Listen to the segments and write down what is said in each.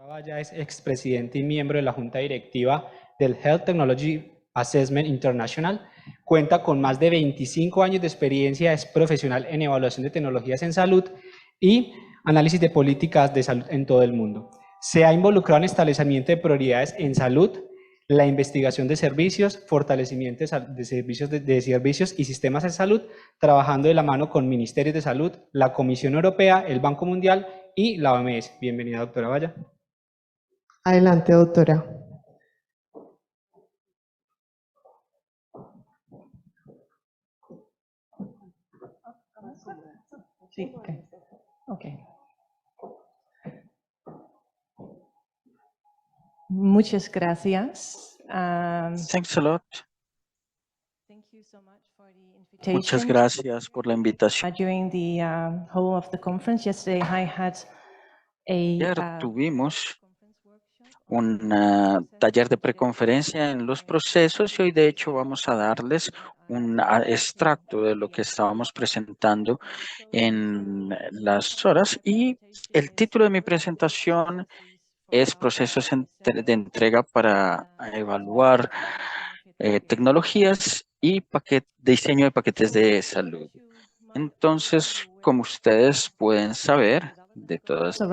Valla es expresidente y miembro de la Junta Directiva del Health Technology Assessment International. Cuenta con más de 25 años de experiencia, es profesional en evaluación de tecnologías en salud y análisis de políticas de salud en todo el mundo. Se ha involucrado en establecimiento de prioridades en salud, la investigación de servicios, fortalecimiento de servicios y sistemas de salud, trabajando de la mano con ministerios de salud, la Comisión Europea, el Banco Mundial y la OMS. Bienvenida, doctora Valla. Adelante, doctora. Sí, okay. Muchas gracias. Thanks a lot. Muchas gracias por la invitación. During the whole of the conference yesterday, I had Ayer tuvimos un taller de preconferencia en los procesos y hoy de hecho vamos a darles un extracto de lo que estábamos presentando en las horas y el título de mi presentación es procesos de entrega para evaluar tecnologías y diseño de paquetes de salud. Entonces, como ustedes pueden saber, de todo este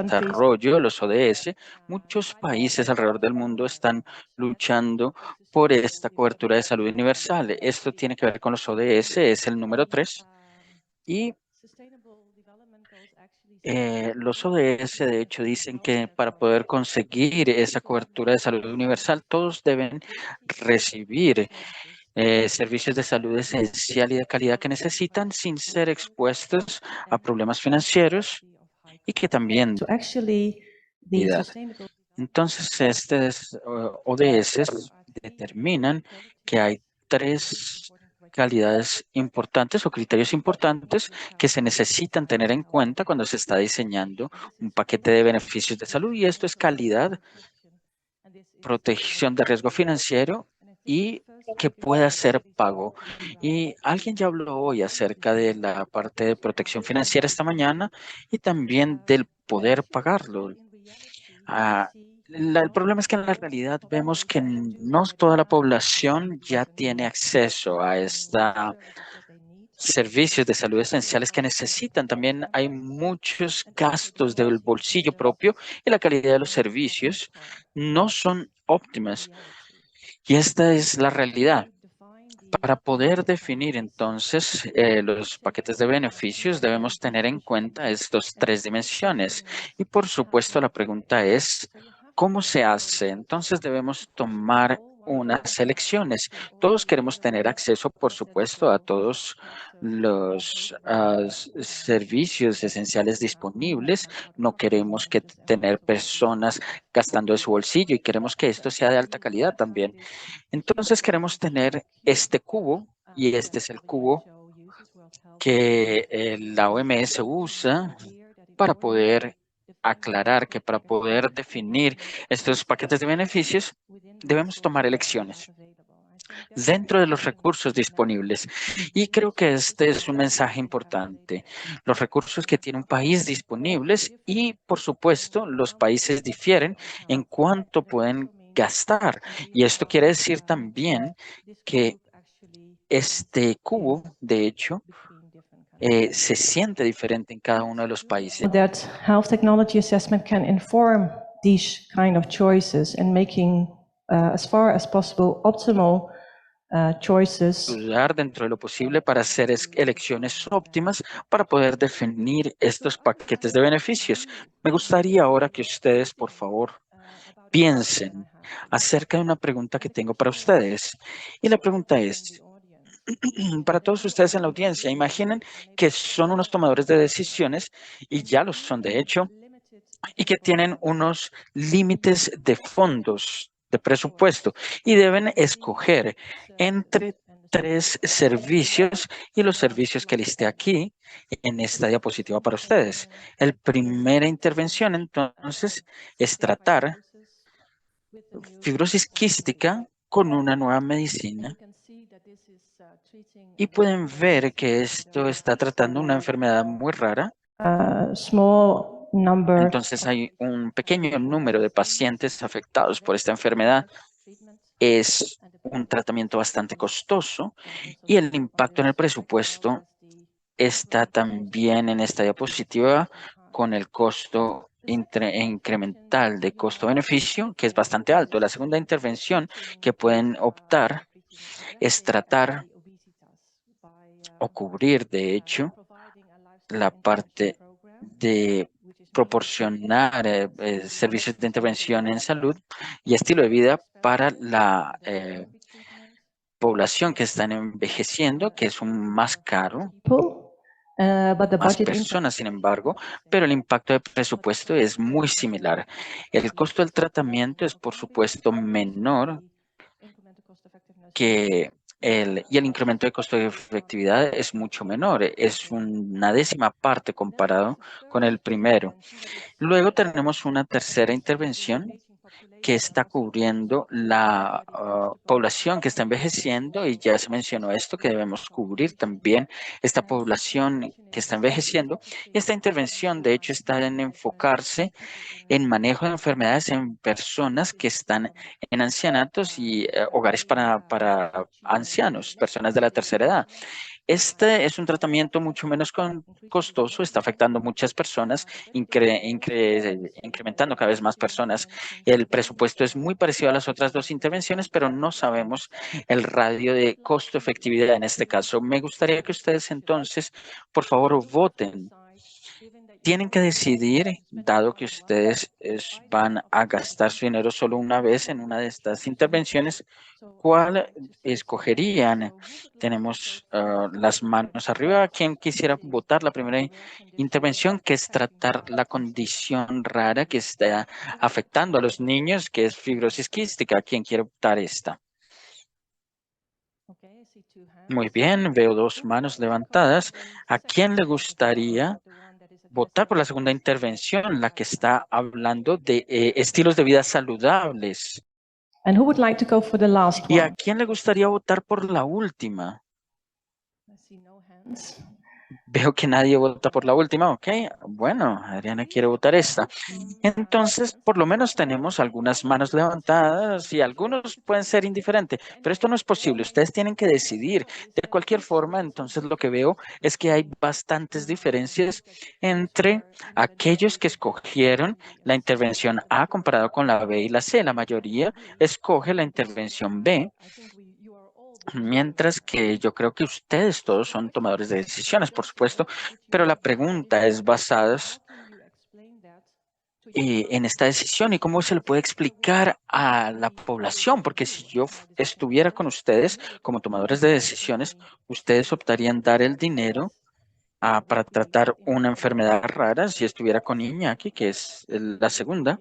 desarrollo, los ODS, muchos países alrededor del mundo están luchando por esta cobertura de salud universal. Esto tiene que ver con los ODS, es el número 3. Y los ODS, de hecho, dicen que para poder conseguir esa cobertura de salud universal, todos deben recibir servicios de salud esencial y de calidad que necesitan sin ser expuestos a problemas financieros y que también entonces estos ODS determinan que hay 3 calidades importantes o criterios importantes que se necesitan tener en cuenta cuando se está diseñando un paquete de beneficios de salud y esto es calidad, protección de riesgo financiero y que pueda ser pago. Y alguien ya habló hoy acerca de la parte de protección financiera esta mañana y también del poder pagarlo. El problema es que en la realidad vemos que no toda la población ya tiene acceso a estos servicios de salud esenciales que necesitan. También hay muchos gastos del bolsillo propio y la calidad de los servicios no son óptimas. Y esta es la realidad. Para poder definir entonces los paquetes de beneficios debemos tener en cuenta estas 3 dimensiones. Y por supuesto la pregunta es, ¿cómo se hace? Entonces debemos tomar unas elecciones. Todos queremos tener acceso, por supuesto, a todos los servicios esenciales disponibles. No queremos que tener personas gastando de su bolsillo y queremos que esto sea de alta calidad también. Entonces queremos tener este cubo y este es el cubo que la OMS usa para poder aclarar que para poder definir estos paquetes de beneficios debemos tomar elecciones dentro de los recursos disponibles. Y creo que este es un mensaje importante. Los recursos que tiene un país disponibles y, por supuesto, los países difieren en cuánto pueden gastar. Y esto quiere decir también que este cubo, de hecho, se siente diferente en cada uno de los países. That health technology assessment can inform these kind of choices and making as far as possible optimal choices. Ayudar dentro de lo posible para hacer elecciones óptimas para poder definir estos paquetes de beneficios. Me gustaría ahora que ustedes, por favor, piensen acerca de una pregunta que tengo para ustedes. Y la pregunta es, para todos ustedes en la audiencia, imaginen que son unos tomadores de decisiones y ya lo son de hecho, y que tienen unos límites de fondos, de presupuesto, y deben escoger entre 3 servicios y los servicios que listé aquí en esta diapositiva para ustedes. La primera intervención, entonces, es tratar fibrosis quística con una nueva medicina. Y pueden ver que esto está tratando una enfermedad muy rara. Small number Entonces hay un pequeño número de pacientes afectados por esta enfermedad. Es un tratamiento bastante costoso y el impacto en el presupuesto está también en esta diapositiva con el costo incremental de costo-beneficio, que es bastante alto. La segunda intervención que pueden optar es tratar o cubrir, de hecho, la parte de proporcionar servicios de intervención en salud y estilo de vida para la población que están envejeciendo, que es un más caro, people, but the más budget impact personas, sin embargo, pero el impacto de presupuesto es muy similar. El costo del tratamiento es, por supuesto, menor que y el incremento de costo de efectividad es mucho menor, es una décima parte comparado con el primero. Luego tenemos una tercera intervención que está cubriendo la población que está envejeciendo, y ya se mencionó esto, que debemos cubrir también esta población que está envejeciendo. Y esta intervención, de hecho, está en enfocarse en manejo de enfermedades en personas que están en ancianatos y hogares para ancianos, personas de la tercera edad. Este es un tratamiento mucho menos costoso, está afectando a muchas personas, incrementando cada vez más personas. El presupuesto es muy parecido a las otras dos intervenciones, pero no sabemos el radio de costo-efectividad en este caso. Me gustaría que ustedes entonces, por favor, voten. Tienen que decidir, dado que ustedes van a gastar su dinero solo una vez en una de estas intervenciones, ¿cuál escogerían? Tenemos las manos arriba. ¿Quién quisiera votar la primera intervención, que es tratar la condición rara que está afectando a los niños, que es fibrosis quística? ¿Quién quiere votar esta? Muy bien, veo dos manos levantadas. ¿A quién le gustaría votar por la segunda intervención, la que está hablando de estilos de vida saludables? and who would like to go for the last ¿Y a one? quién le gustaría votar por la última? I see no hands. Veo que nadie vota por la última. Ok, bueno, Adriana quiere votar esta. Entonces, por lo menos tenemos algunas manos levantadas y algunos pueden ser indiferentes, pero esto no es posible. Ustedes tienen que decidir. De cualquier forma, entonces lo que veo es que hay bastantes diferencias entre aquellos que escogieron la intervención A comparado con la B y la C. La mayoría escoge la intervención B, mientras que yo creo que ustedes todos son tomadores de decisiones, por supuesto, pero la pregunta es basada en esta decisión y cómo se le puede explicar a la población, porque si yo estuviera con ustedes como tomadores de decisiones, ustedes optarían dar el dinero para tratar una enfermedad rara si estuviera con Iñaki, que es la segunda,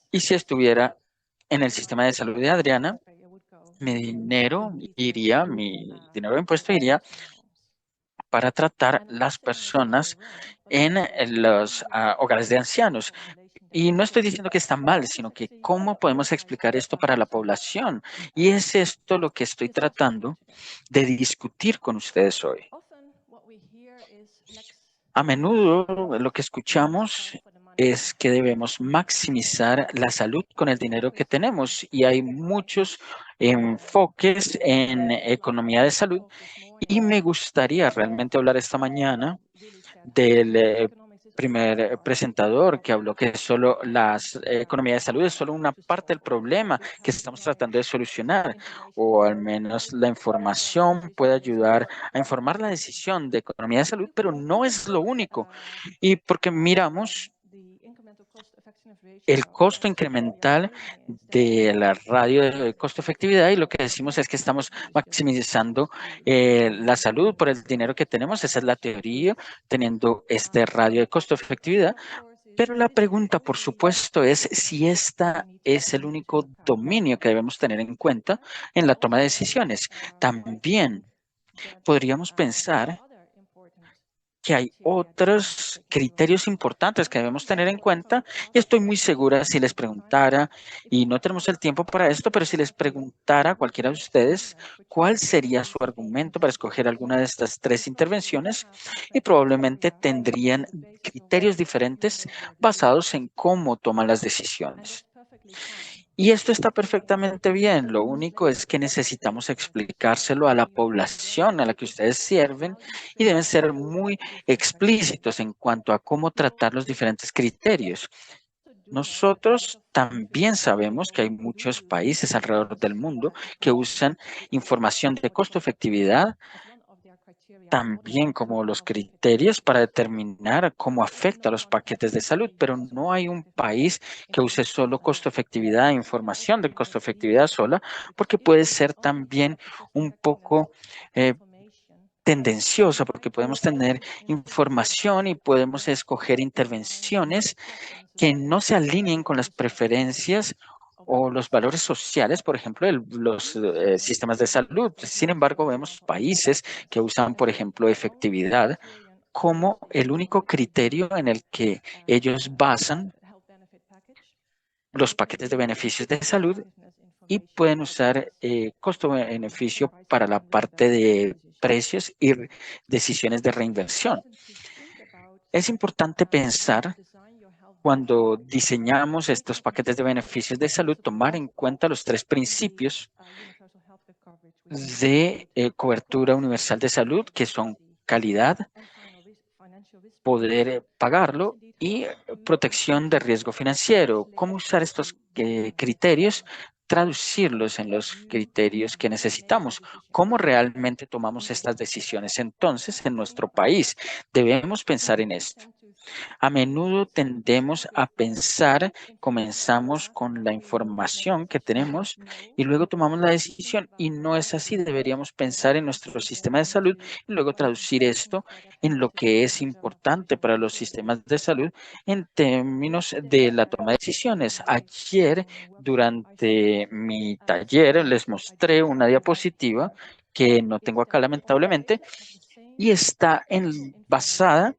y si estuviera en el sistema de salud de Adriana, mi dinero de impuesto iría para tratar las personas en los hogares de ancianos. Y no estoy diciendo que está mal, sino que cómo podemos explicar esto para la población. Y es esto lo que estoy tratando de discutir con ustedes hoy. A menudo lo que escuchamos es que debemos maximizar la salud con el dinero que tenemos, y hay muchos enfoques en economía de salud, y me gustaría realmente hablar esta mañana del primer presentador que habló que solo la economía de salud es solo una parte del problema que estamos tratando de solucionar, o al menos la información puede ayudar a informar la decisión de economía de salud, pero no es lo único. Y porque miramos el costo incremental de la radio de costo-efectividad, y lo que decimos es que estamos maximizando la salud por el dinero que tenemos. Esa es la teoría, teniendo este radio de costo-efectividad. Pero la pregunta, por supuesto, es si esta es el único dominio que debemos tener en cuenta en la toma de decisiones. También podríamos pensar que hay otros criterios importantes que debemos tener en cuenta y estoy muy segura si les preguntara, y no tenemos el tiempo para esto, pero si les preguntara a cualquiera de ustedes cuál sería su argumento para escoger alguna de estas tres intervenciones, y probablemente tendrían criterios diferentes basados en cómo toman las decisiones. Y esto está perfectamente bien. Lo único es que necesitamos explicárselo a la población a la que ustedes sirven y deben ser muy explícitos en cuanto a cómo tratar los diferentes criterios. Nosotros también sabemos que hay muchos países alrededor del mundo que usan información de costo-efectividad también como los criterios para determinar cómo afecta a los paquetes de salud, pero no hay un país que use solo costo-efectividad e información de costo-efectividad sola, porque puede ser también un poco tendenciosa, porque podemos tener información y podemos escoger intervenciones que no se alineen con las preferencias o los valores sociales, por ejemplo, los sistemas de salud. Sin embargo, vemos países que usan, por ejemplo, efectividad como el único criterio en el que ellos basan los paquetes de beneficios de salud y pueden usar costo-beneficio para la parte de precios y decisiones de reinversión. Es importante pensar cuando diseñamos estos paquetes de beneficios de salud, tomar en cuenta los tres principios de cobertura universal de salud, que son calidad, poder pagarlo y protección de riesgo financiero. ¿Cómo usar estos criterios? Traducirlos en los criterios que necesitamos. ¿Cómo realmente tomamos estas decisiones? Entonces, en nuestro país, debemos pensar en esto. A menudo tendemos a pensar, comenzamos con la información que tenemos y luego tomamos la decisión y no es así. Deberíamos pensar en nuestro sistema de salud y luego traducir esto en lo que es importante para los sistemas de salud en términos de la toma de decisiones. Ayer, durante mi taller, les mostré una diapositiva que no tengo acá lamentablemente y está basada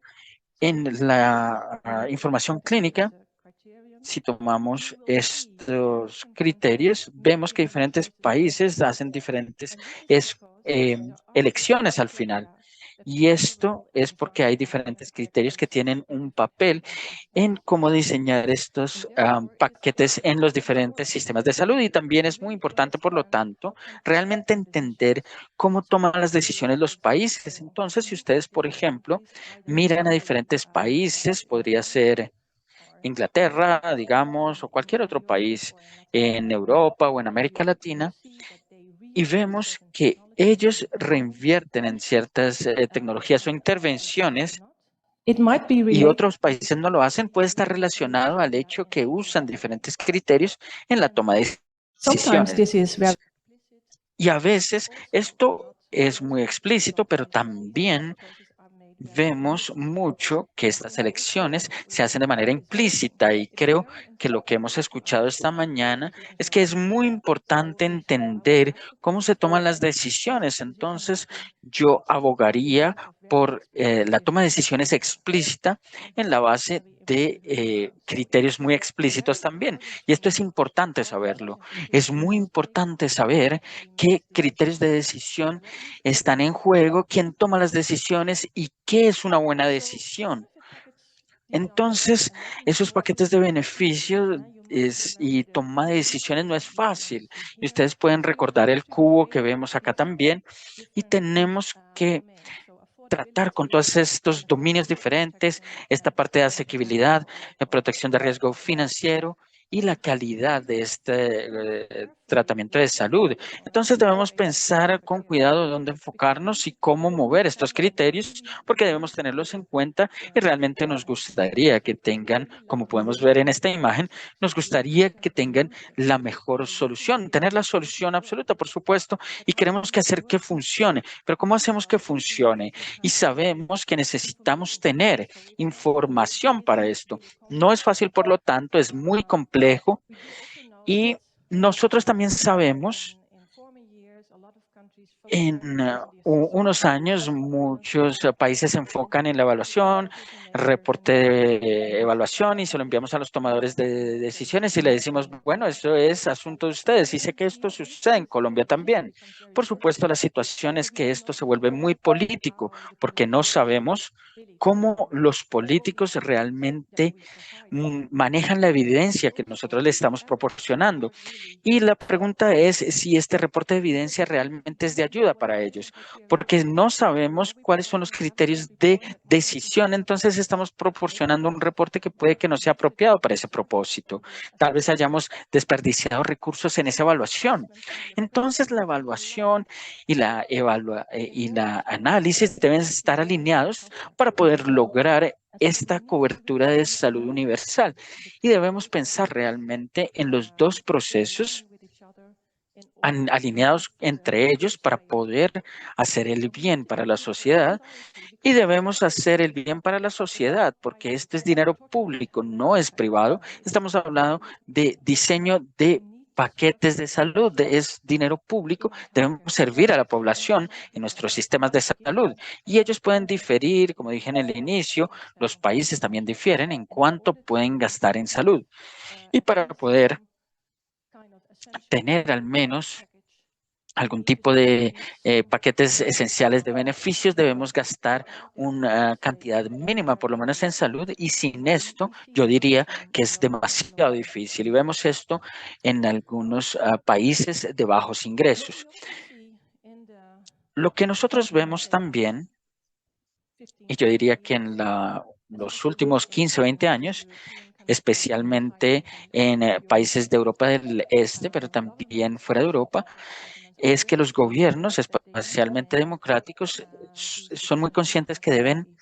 en la información clínica. Si tomamos estos criterios, vemos que diferentes países hacen diferentes elecciones al final. Y esto es porque hay diferentes criterios que tienen un papel en cómo diseñar estos paquetes en los diferentes sistemas de salud. Y también es muy importante, por lo tanto, realmente entender cómo toman las decisiones los países. Entonces, si ustedes, por ejemplo, miran a diferentes países, podría ser Inglaterra, digamos, o cualquier otro país en Europa o en América Latina, y vemos que ellos reinvierten en ciertas tecnologías o intervenciones It might be y related. otros países no lo hacen, puede estar relacionado al hecho que usan diferentes criterios en la toma de Sometimes decisiones. this is very Y a veces esto es muy explícito, pero también vemos mucho que estas elecciones se hacen de manera implícita y creo que lo que hemos escuchado esta mañana es que es muy importante entender cómo se toman las decisiones. Entonces, yo abogaría por la toma de decisiones explícita en la base de criterios muy explícitos también. Y esto es importante saberlo. Es muy importante saber qué criterios de decisión están en juego, quién toma las decisiones y qué es una buena decisión. Entonces, esos paquetes de beneficios y toma de decisiones no es fácil. Y ustedes pueden recordar el cubo que vemos acá también. Y tenemos que tratar con todos estos dominios diferentes, esta parte de asequibilidad, de protección de riesgo financiero y la calidad de este tratamiento de salud. Entonces debemos pensar con cuidado dónde enfocarnos y cómo mover estos criterios, porque debemos tenerlos en cuenta y realmente nos gustaría que tengan, como podemos ver en esta imagen, nos gustaría que tengan la mejor solución, tener la solución absoluta, por supuesto, y queremos que hacer que funcione. Pero ¿cómo hacemos que funcione? Y sabemos que necesitamos tener información para esto. No es fácil, por lo tanto, es muy complejo y nosotros también sabemos En unos años, muchos países se enfocan en la evaluación, reporte de evaluación, y se lo enviamos a los tomadores de decisiones y le decimos, bueno, eso es asunto de ustedes. Y sé que esto sucede en Colombia también. Por supuesto, la situación es que esto se vuelve muy político porque no sabemos cómo los políticos realmente manejan la evidencia que nosotros le estamos proporcionando. Y la pregunta es si este reporte de evidencia realmente es de ayuda para ellos, porque no sabemos cuáles son los criterios de decisión. Entonces estamos proporcionando un reporte que puede que no sea apropiado para ese propósito. Tal vez hayamos desperdiciado recursos en esa evaluación. Entonces la evaluación y la análisis deben estar alineados para poder lograr esta cobertura de salud universal. Y debemos pensar realmente en los dos procesos alineados entre ellos para poder hacer el bien para la sociedad, y debemos hacer el bien para la sociedad porque este es dinero público, no es privado. Estamos hablando de diseño de paquetes de salud, es dinero público, debemos servir a la población en nuestros sistemas de salud, y ellos pueden diferir, como dije en el inicio, los países también difieren en cuánto pueden gastar en salud, y para poder tener al menos algún tipo de paquetes esenciales de beneficios, debemos gastar una cantidad mínima, por lo menos en salud, y sin esto yo diría que es demasiado difícil. Y vemos esto en algunos países de bajos ingresos. Lo que nosotros vemos también, y yo diría que en los últimos 15 o 20 años, especialmente en países de Europa del Este, pero también fuera de Europa, es que los gobiernos, especialmente democráticos, son muy conscientes que deben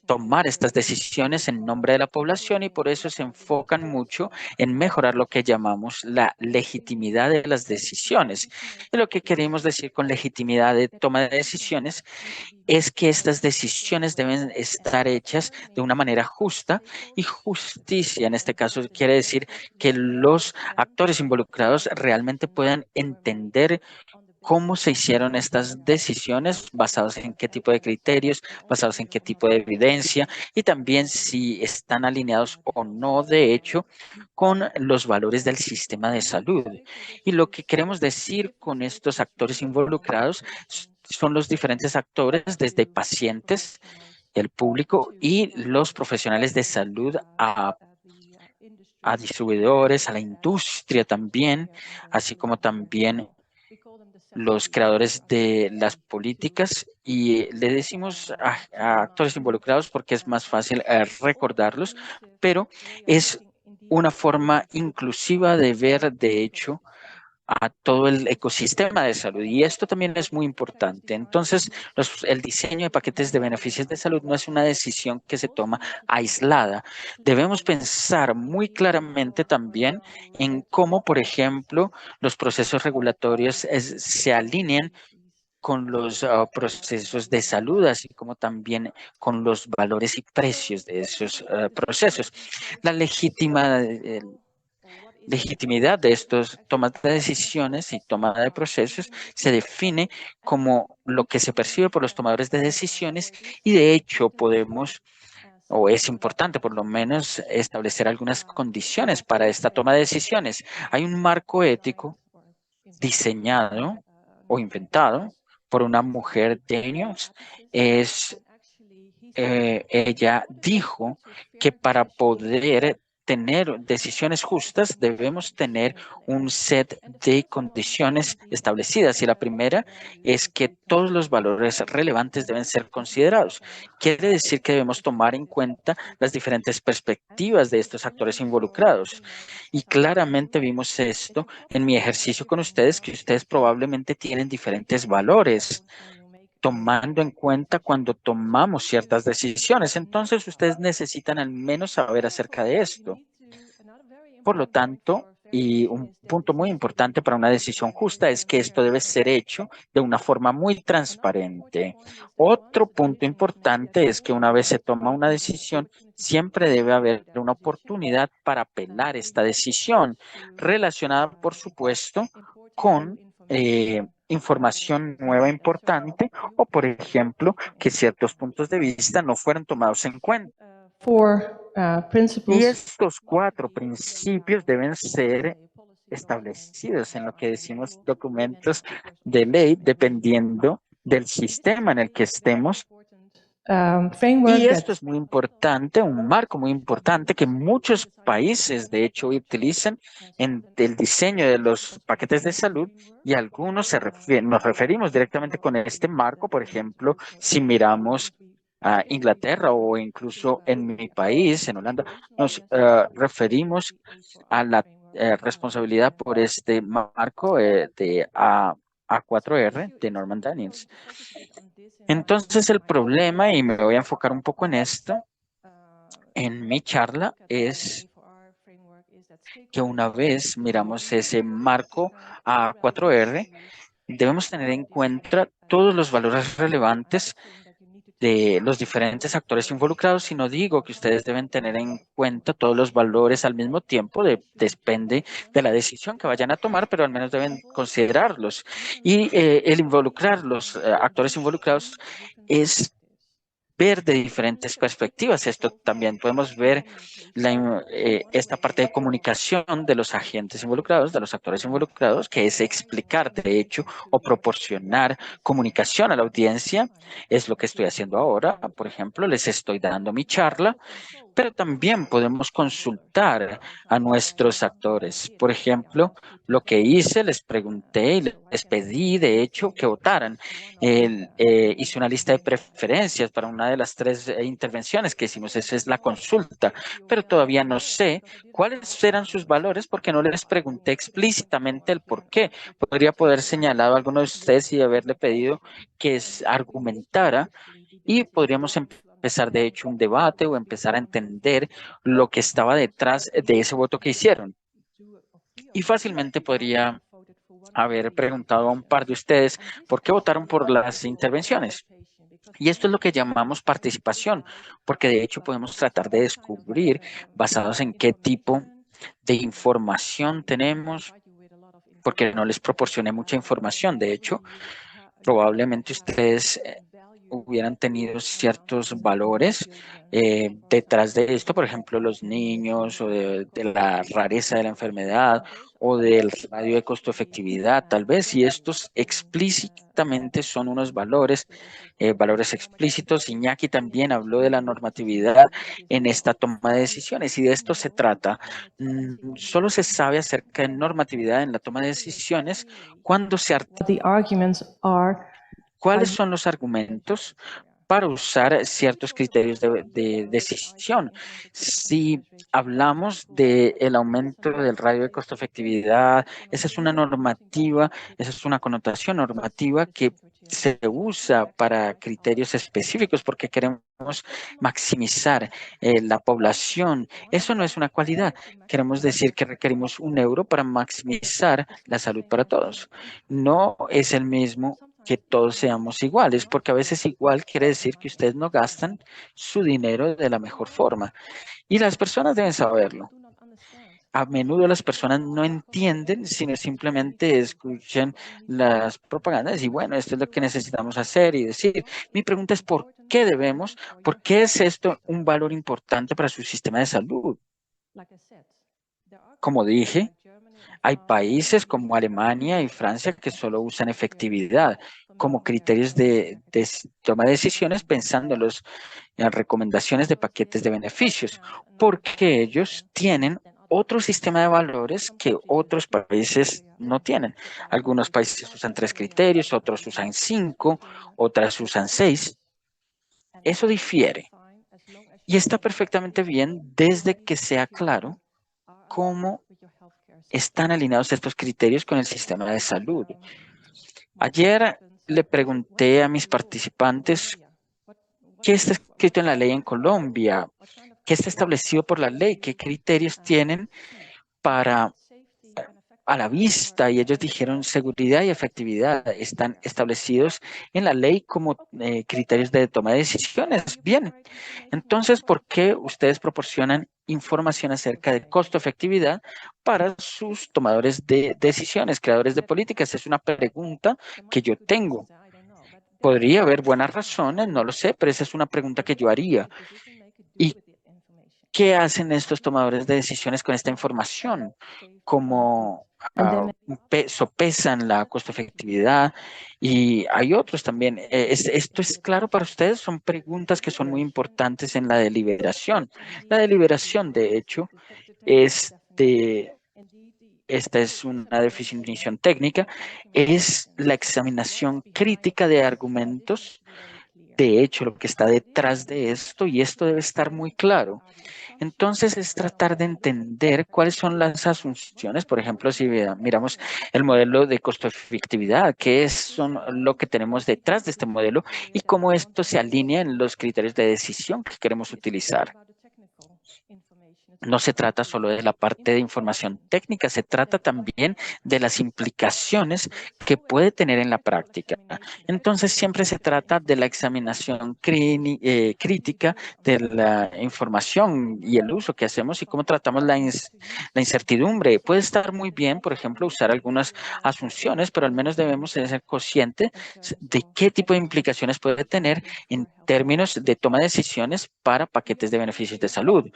tomar estas decisiones en nombre de la población, y por eso se enfocan mucho en mejorar lo que llamamos la legitimidad de las decisiones. Y lo que queremos decir con legitimidad de toma de decisiones es que estas decisiones deben estar hechas de una manera justa, y justicia en este caso quiere decir que los actores involucrados realmente puedan entender cómo se hicieron estas decisiones, basados en qué tipo de criterios, basados en qué tipo de evidencia, y también si están alineados o no, de hecho, con los valores del sistema de salud. Y lo que queremos decir con estos actores involucrados son los diferentes actores, desde pacientes, el público y los profesionales de salud, a distribuidores, a la industria también, así como también los creadores de las políticas, y le decimos a actores involucrados porque es más fácil recordarlos, pero es una forma inclusiva de ver, de hecho, a todo el ecosistema de salud, y esto también es muy importante. Entonces, el diseño de paquetes de beneficios de salud no es una decisión que se toma aislada. Debemos pensar muy claramente también en cómo, por ejemplo, los procesos regulatorios se alinean con los procesos de salud, así como también con los valores y precios de esos procesos. La legitimidad de estos tomas de decisiones y toma de procesos se define como lo que se percibe por los tomadores de decisiones, y de hecho podemos, o es importante por lo menos, establecer algunas condiciones para esta toma de decisiones. Hay un marco ético diseñado o inventado por una mujer, Daniels. Ella dijo que para poder tener decisiones justas debemos tener un set de condiciones establecidas, y la primera es que todos los valores relevantes deben ser considerados. Quiere decir que debemos tomar en cuenta las diferentes perspectivas de estos actores involucrados, y claramente vimos esto en mi ejercicio con ustedes, que ustedes probablemente tienen diferentes valores tomando en cuenta cuando tomamos ciertas decisiones. Entonces, ustedes necesitan al menos saber acerca de esto. Por lo tanto, y un punto muy importante para una decisión justa es que esto debe ser hecho de una forma muy transparente. Otro punto importante es que una vez se toma una decisión, siempre debe haber una oportunidad para apelar esta decisión, relacionada, por supuesto, con información nueva importante o, por ejemplo, que ciertos puntos de vista no fueran tomados en cuenta. Four Y principles estos 4 principios deben ser establecidos en lo que decimos documentos de ley, dependiendo del sistema en el que estemos. framework Y esto that es muy importante, un marco muy importante que muchos países, de hecho, utilizan en el diseño de los paquetes de salud y algunos nos referimos directamente con este marco. Por ejemplo, si miramos a Inglaterra o incluso en mi país, en Holanda, nos referimos a la responsabilidad por este marco de A4R de Norman Daniels. Entonces el problema, y me voy a enfocar un poco en esto, en mi charla, es que una vez miramos ese marco A4R, debemos tener en cuenta todos los valores relevantes de los diferentes actores involucrados, y no digo que ustedes deben tener en cuenta todos los valores al mismo tiempo, depende de la decisión que vayan a tomar, pero al menos deben considerarlos. Y el involucrar los actores involucrados es ver de diferentes perspectivas. Esto también podemos ver esta parte de comunicación de los agentes involucrados, de los actores involucrados, que es explicar, de hecho, o proporcionar comunicación a la audiencia. Es lo que estoy haciendo ahora. Por ejemplo, les estoy dando mi charla, pero también podemos consultar a nuestros actores. Por ejemplo, lo que hice, les pregunté y les pedí, de hecho, que votaran. Hice una lista de preferencias para una de las 3 intervenciones que hicimos. Esa es la consulta, pero todavía no sé cuáles eran sus valores porque no les pregunté explícitamente el por qué. Podría poder señalado a alguno de ustedes y haberle pedido que argumentara, y podríamos empezar, de hecho, un debate o empezar a entender lo que estaba detrás de ese voto que hicieron. Y fácilmente podría haber preguntado a un par de ustedes por qué votaron por las intervenciones. Y esto es lo que llamamos participación, porque de hecho podemos tratar de descubrir, basados en qué tipo de información tenemos, porque no les proporcioné mucha información. De hecho, probablemente ustedes hubieran tenido ciertos valores detrás de esto, por ejemplo, los niños o de la rareza de la enfermedad o del radio de costo-efectividad, tal vez, y estos explícitamente son unos valores, valores explícitos. Iñaki también habló de la normatividad en esta toma de decisiones y de esto se trata. Solo se sabe acerca de normatividad en la toma de decisiones cuando se the arguments are ¿Cuáles son los argumentos para usar ciertos criterios de decisión? Si hablamos del aumento del radio de costo-efectividad, esa es una normativa, esa es una connotación normativa que se usa para criterios específicos porque queremos maximizar la población. Eso no es una cualidad. Queremos decir que requerimos 1 euro para maximizar la salud para todos. No es el mismo que todos seamos iguales, porque a veces igual quiere decir que ustedes no gastan su dinero de la mejor forma. Y las personas deben saberlo. A menudo las personas no entienden, sino simplemente escuchan las propagandas y bueno, esto es lo que necesitamos hacer y decir. Mi pregunta es ¿por qué es esto un valor importante para su sistema de salud? Como dije, hay países como Alemania y Francia que solo usan efectividad como criterios de toma de decisiones pensando en las recomendaciones de paquetes de beneficios, porque ellos tienen otro sistema de valores que otros países no tienen. Algunos países usan 3 criterios, otros usan 5, otras usan 6. Eso difiere y está perfectamente bien desde que sea claro cómo están alineados estos criterios con el sistema de salud. Ayer le pregunté a mis participantes qué está escrito en la ley en Colombia, qué está establecido por la ley, qué criterios tienen para a la vista, y ellos dijeron seguridad y efectividad están establecidos en la ley como criterios de toma de decisiones. Bien, entonces, ¿por qué ustedes proporcionan información acerca de costo-efectividad para sus tomadores de decisiones, creadores de políticas. Es una pregunta que yo tengo. Podría haber buenas razones, no lo sé, pero esa es una pregunta que yo haría. ¿Y qué hacen estos tomadores de decisiones con esta información? ¿Cómo sopesan la costo-efectividad? Y hay otros también. ¿Esto es claro para ustedes? Son preguntas que son muy importantes en la deliberación. La deliberación, de hecho, esta es una definición técnica, es la examinación crítica de argumentos. De hecho, lo que está detrás de esto, y esto debe estar muy claro. Entonces, es tratar de entender cuáles son las asunciones. Por ejemplo, si miramos el modelo de costo-efectividad, qué son lo que tenemos detrás de este modelo y cómo esto se alinea en los criterios de decisión que queremos utilizar. No se trata solo de la parte de información técnica, se trata también de las implicaciones que puede tener en la práctica. Entonces, siempre se trata de la examinación crítica de la información y el uso que hacemos y cómo tratamos la incertidumbre. Puede estar muy bien, por ejemplo, usar algunas asunciones, pero al menos debemos ser conscientes de qué tipo de implicaciones puede tener en términos de toma de decisiones para paquetes de beneficios de salud.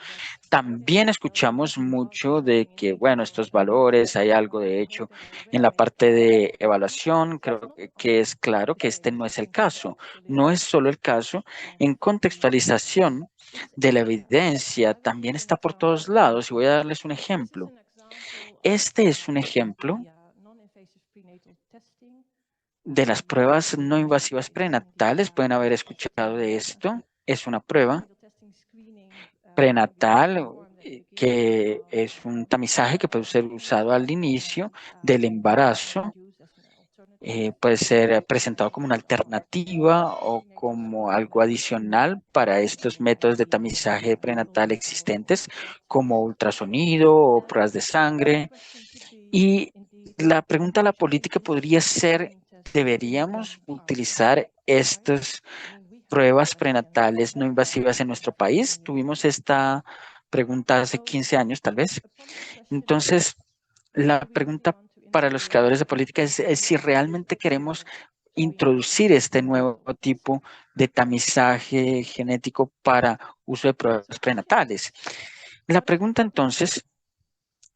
También escuchamos mucho de que, bueno, estos valores, hay algo de hecho en la parte de evaluación. Creo que es claro que este no es el caso. No es solo el caso. En contextualización de la evidencia también está por todos lados y voy a darles un ejemplo. Este es un ejemplo de las pruebas no invasivas prenatales. Pueden haber escuchado de esto. Es una prueba prenatal que es un tamizaje que puede ser usado al inicio del embarazo. Puede ser presentado como una alternativa o como algo adicional para estos métodos de tamizaje prenatal existentes, como ultrasonido o pruebas de sangre. Y la pregunta a la política podría ser, ¿deberíamos utilizar estas pruebas prenatales no invasivas en nuestro país? Tuvimos esta pregunta hace 15 años, tal vez. Entonces, la pregunta para los creadores de política es si realmente queremos introducir este nuevo tipo de tamizaje genético para uso de pruebas prenatales. La pregunta entonces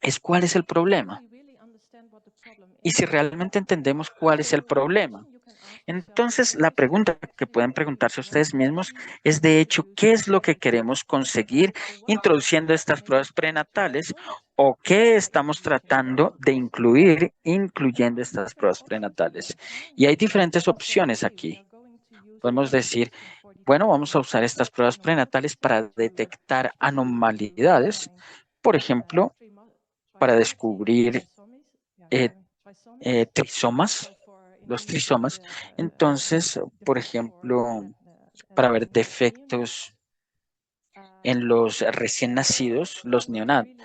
es ¿cuál es el problema? Y si realmente entendemos cuál es el problema. Entonces, la pregunta que pueden preguntarse ustedes mismos es, de hecho, ¿qué es lo que queremos conseguir introduciendo estas pruebas prenatales o qué estamos tratando de incluir incluyendo estas pruebas prenatales? Y hay diferentes opciones aquí. Podemos decir, bueno, vamos a usar estas pruebas prenatales para detectar anomalidades, por ejemplo, para descubrir trisomas, los trisomas. Entonces, por ejemplo, para ver defectos en los recién nacidos, los neonatos,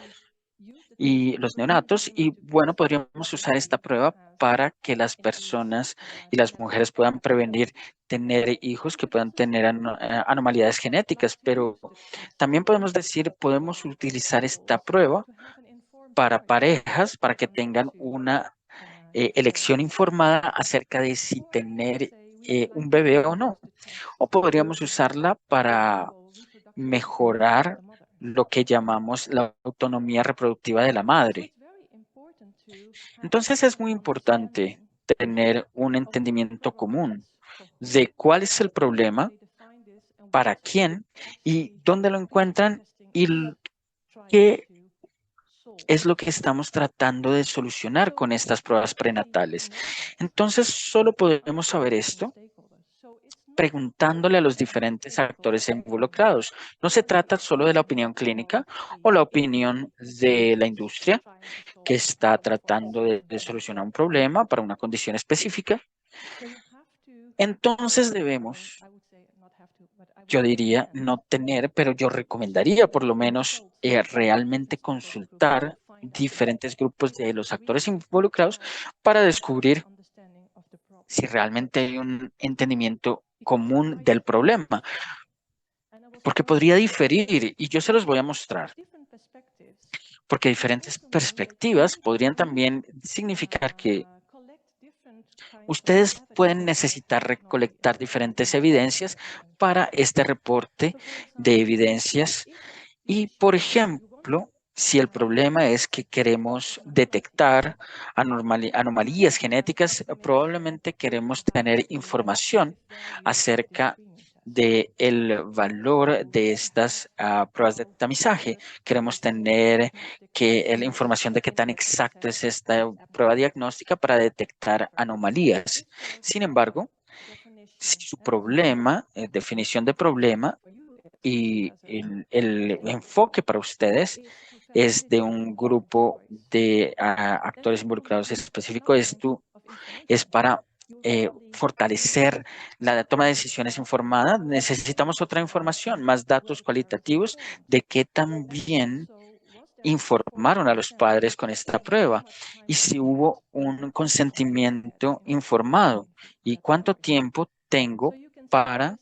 y bueno, podríamos usar esta prueba para que las personas y las mujeres puedan prevenir tener hijos que puedan tener anomalidades genéticas, pero también podemos decir, podemos utilizar esta prueba para parejas, para que tengan una elección informada acerca de si tener un bebé o no. O podríamos usarla para mejorar lo que llamamos la autonomía reproductiva de la madre. Entonces es muy importante tener un entendimiento común de cuál es el problema, para quién y dónde lo encuentran y qué es lo que estamos tratando de solucionar con estas pruebas prenatales. Entonces, solo podemos saber esto preguntándole a los diferentes actores involucrados. No se trata solo de la opinión clínica o la opinión de la industria que está tratando de solucionar un problema para una condición específica. Entonces debemos, yo diría, no tener, pero yo recomendaría por lo menos realmente consultar diferentes grupos de los actores involucrados para descubrir si realmente hay un entendimiento común del problema, porque podría diferir y yo se los voy a mostrar. porque diferentes perspectivas podrían también significar que ustedes pueden necesitar recolectar diferentes evidencias para este reporte de evidencias. Y, por ejemplo, si el problema es que queremos detectar anomalías genéticas, probablemente queremos tener información acerca del valor de estas pruebas de tamizaje. Queremos tener la información de qué tan exacto es esta prueba diagnóstica para detectar anomalías. Sin embargo, si su problema, definición de problema, y el enfoque para ustedes es de un grupo de actores involucrados específico. Esto es para fortalecer la toma de decisiones informada. Necesitamos otra información, más datos cualitativos de qué también informaron a los padres con esta prueba y si hubo un consentimiento informado y cuánto tiempo tengo para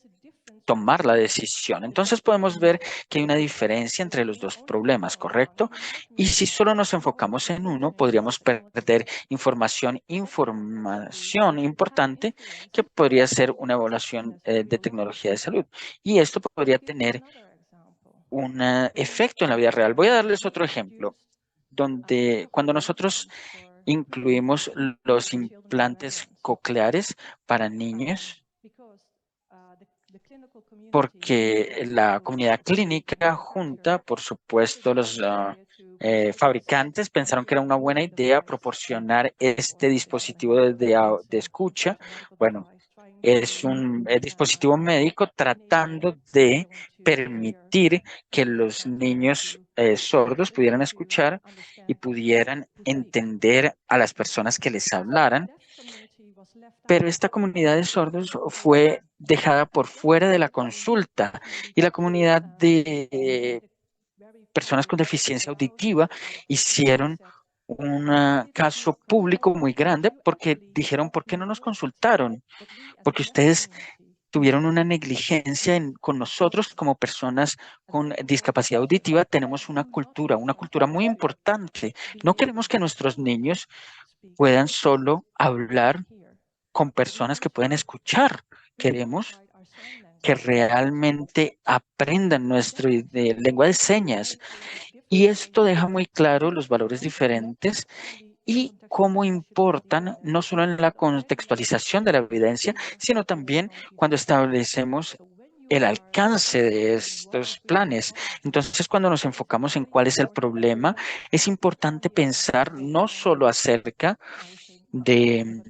tomar la decisión. Entonces podemos ver que hay una diferencia entre los dos problemas, ¿correcto? Y si solo nos enfocamos en uno, podríamos perder información importante que podría ser una evaluación de tecnología de salud. Y esto podría tener un efecto en la vida real. Voy a darles otro ejemplo, donde cuando nosotros incluimos los implantes cocleares para niños, porque la comunidad clínica junta, por supuesto, los fabricantes pensaron que era una buena idea proporcionar este dispositivo de escucha. Bueno, es un dispositivo médico tratando de permitir que los niños sordos pudieran escuchar y pudieran entender a las personas que les hablaran. Pero esta comunidad de sordos fue dejada por fuera de la consulta y la comunidad de personas con deficiencia auditiva hicieron un caso público muy grande porque dijeron, ¿por qué no nos consultaron? Porque ustedes tuvieron una negligencia con nosotros como personas con discapacidad auditiva. Tenemos una cultura muy importante. No queremos que nuestros niños puedan solo hablar con personas que pueden escuchar. Queremos que realmente aprendan nuestra lengua de señas. Y esto deja muy claro los valores diferentes y cómo importan no solo en la contextualización de la evidencia, sino también cuando establecemos el alcance de estos planes. Entonces, cuando nos enfocamos en cuál es el problema, es importante pensar no solo acerca de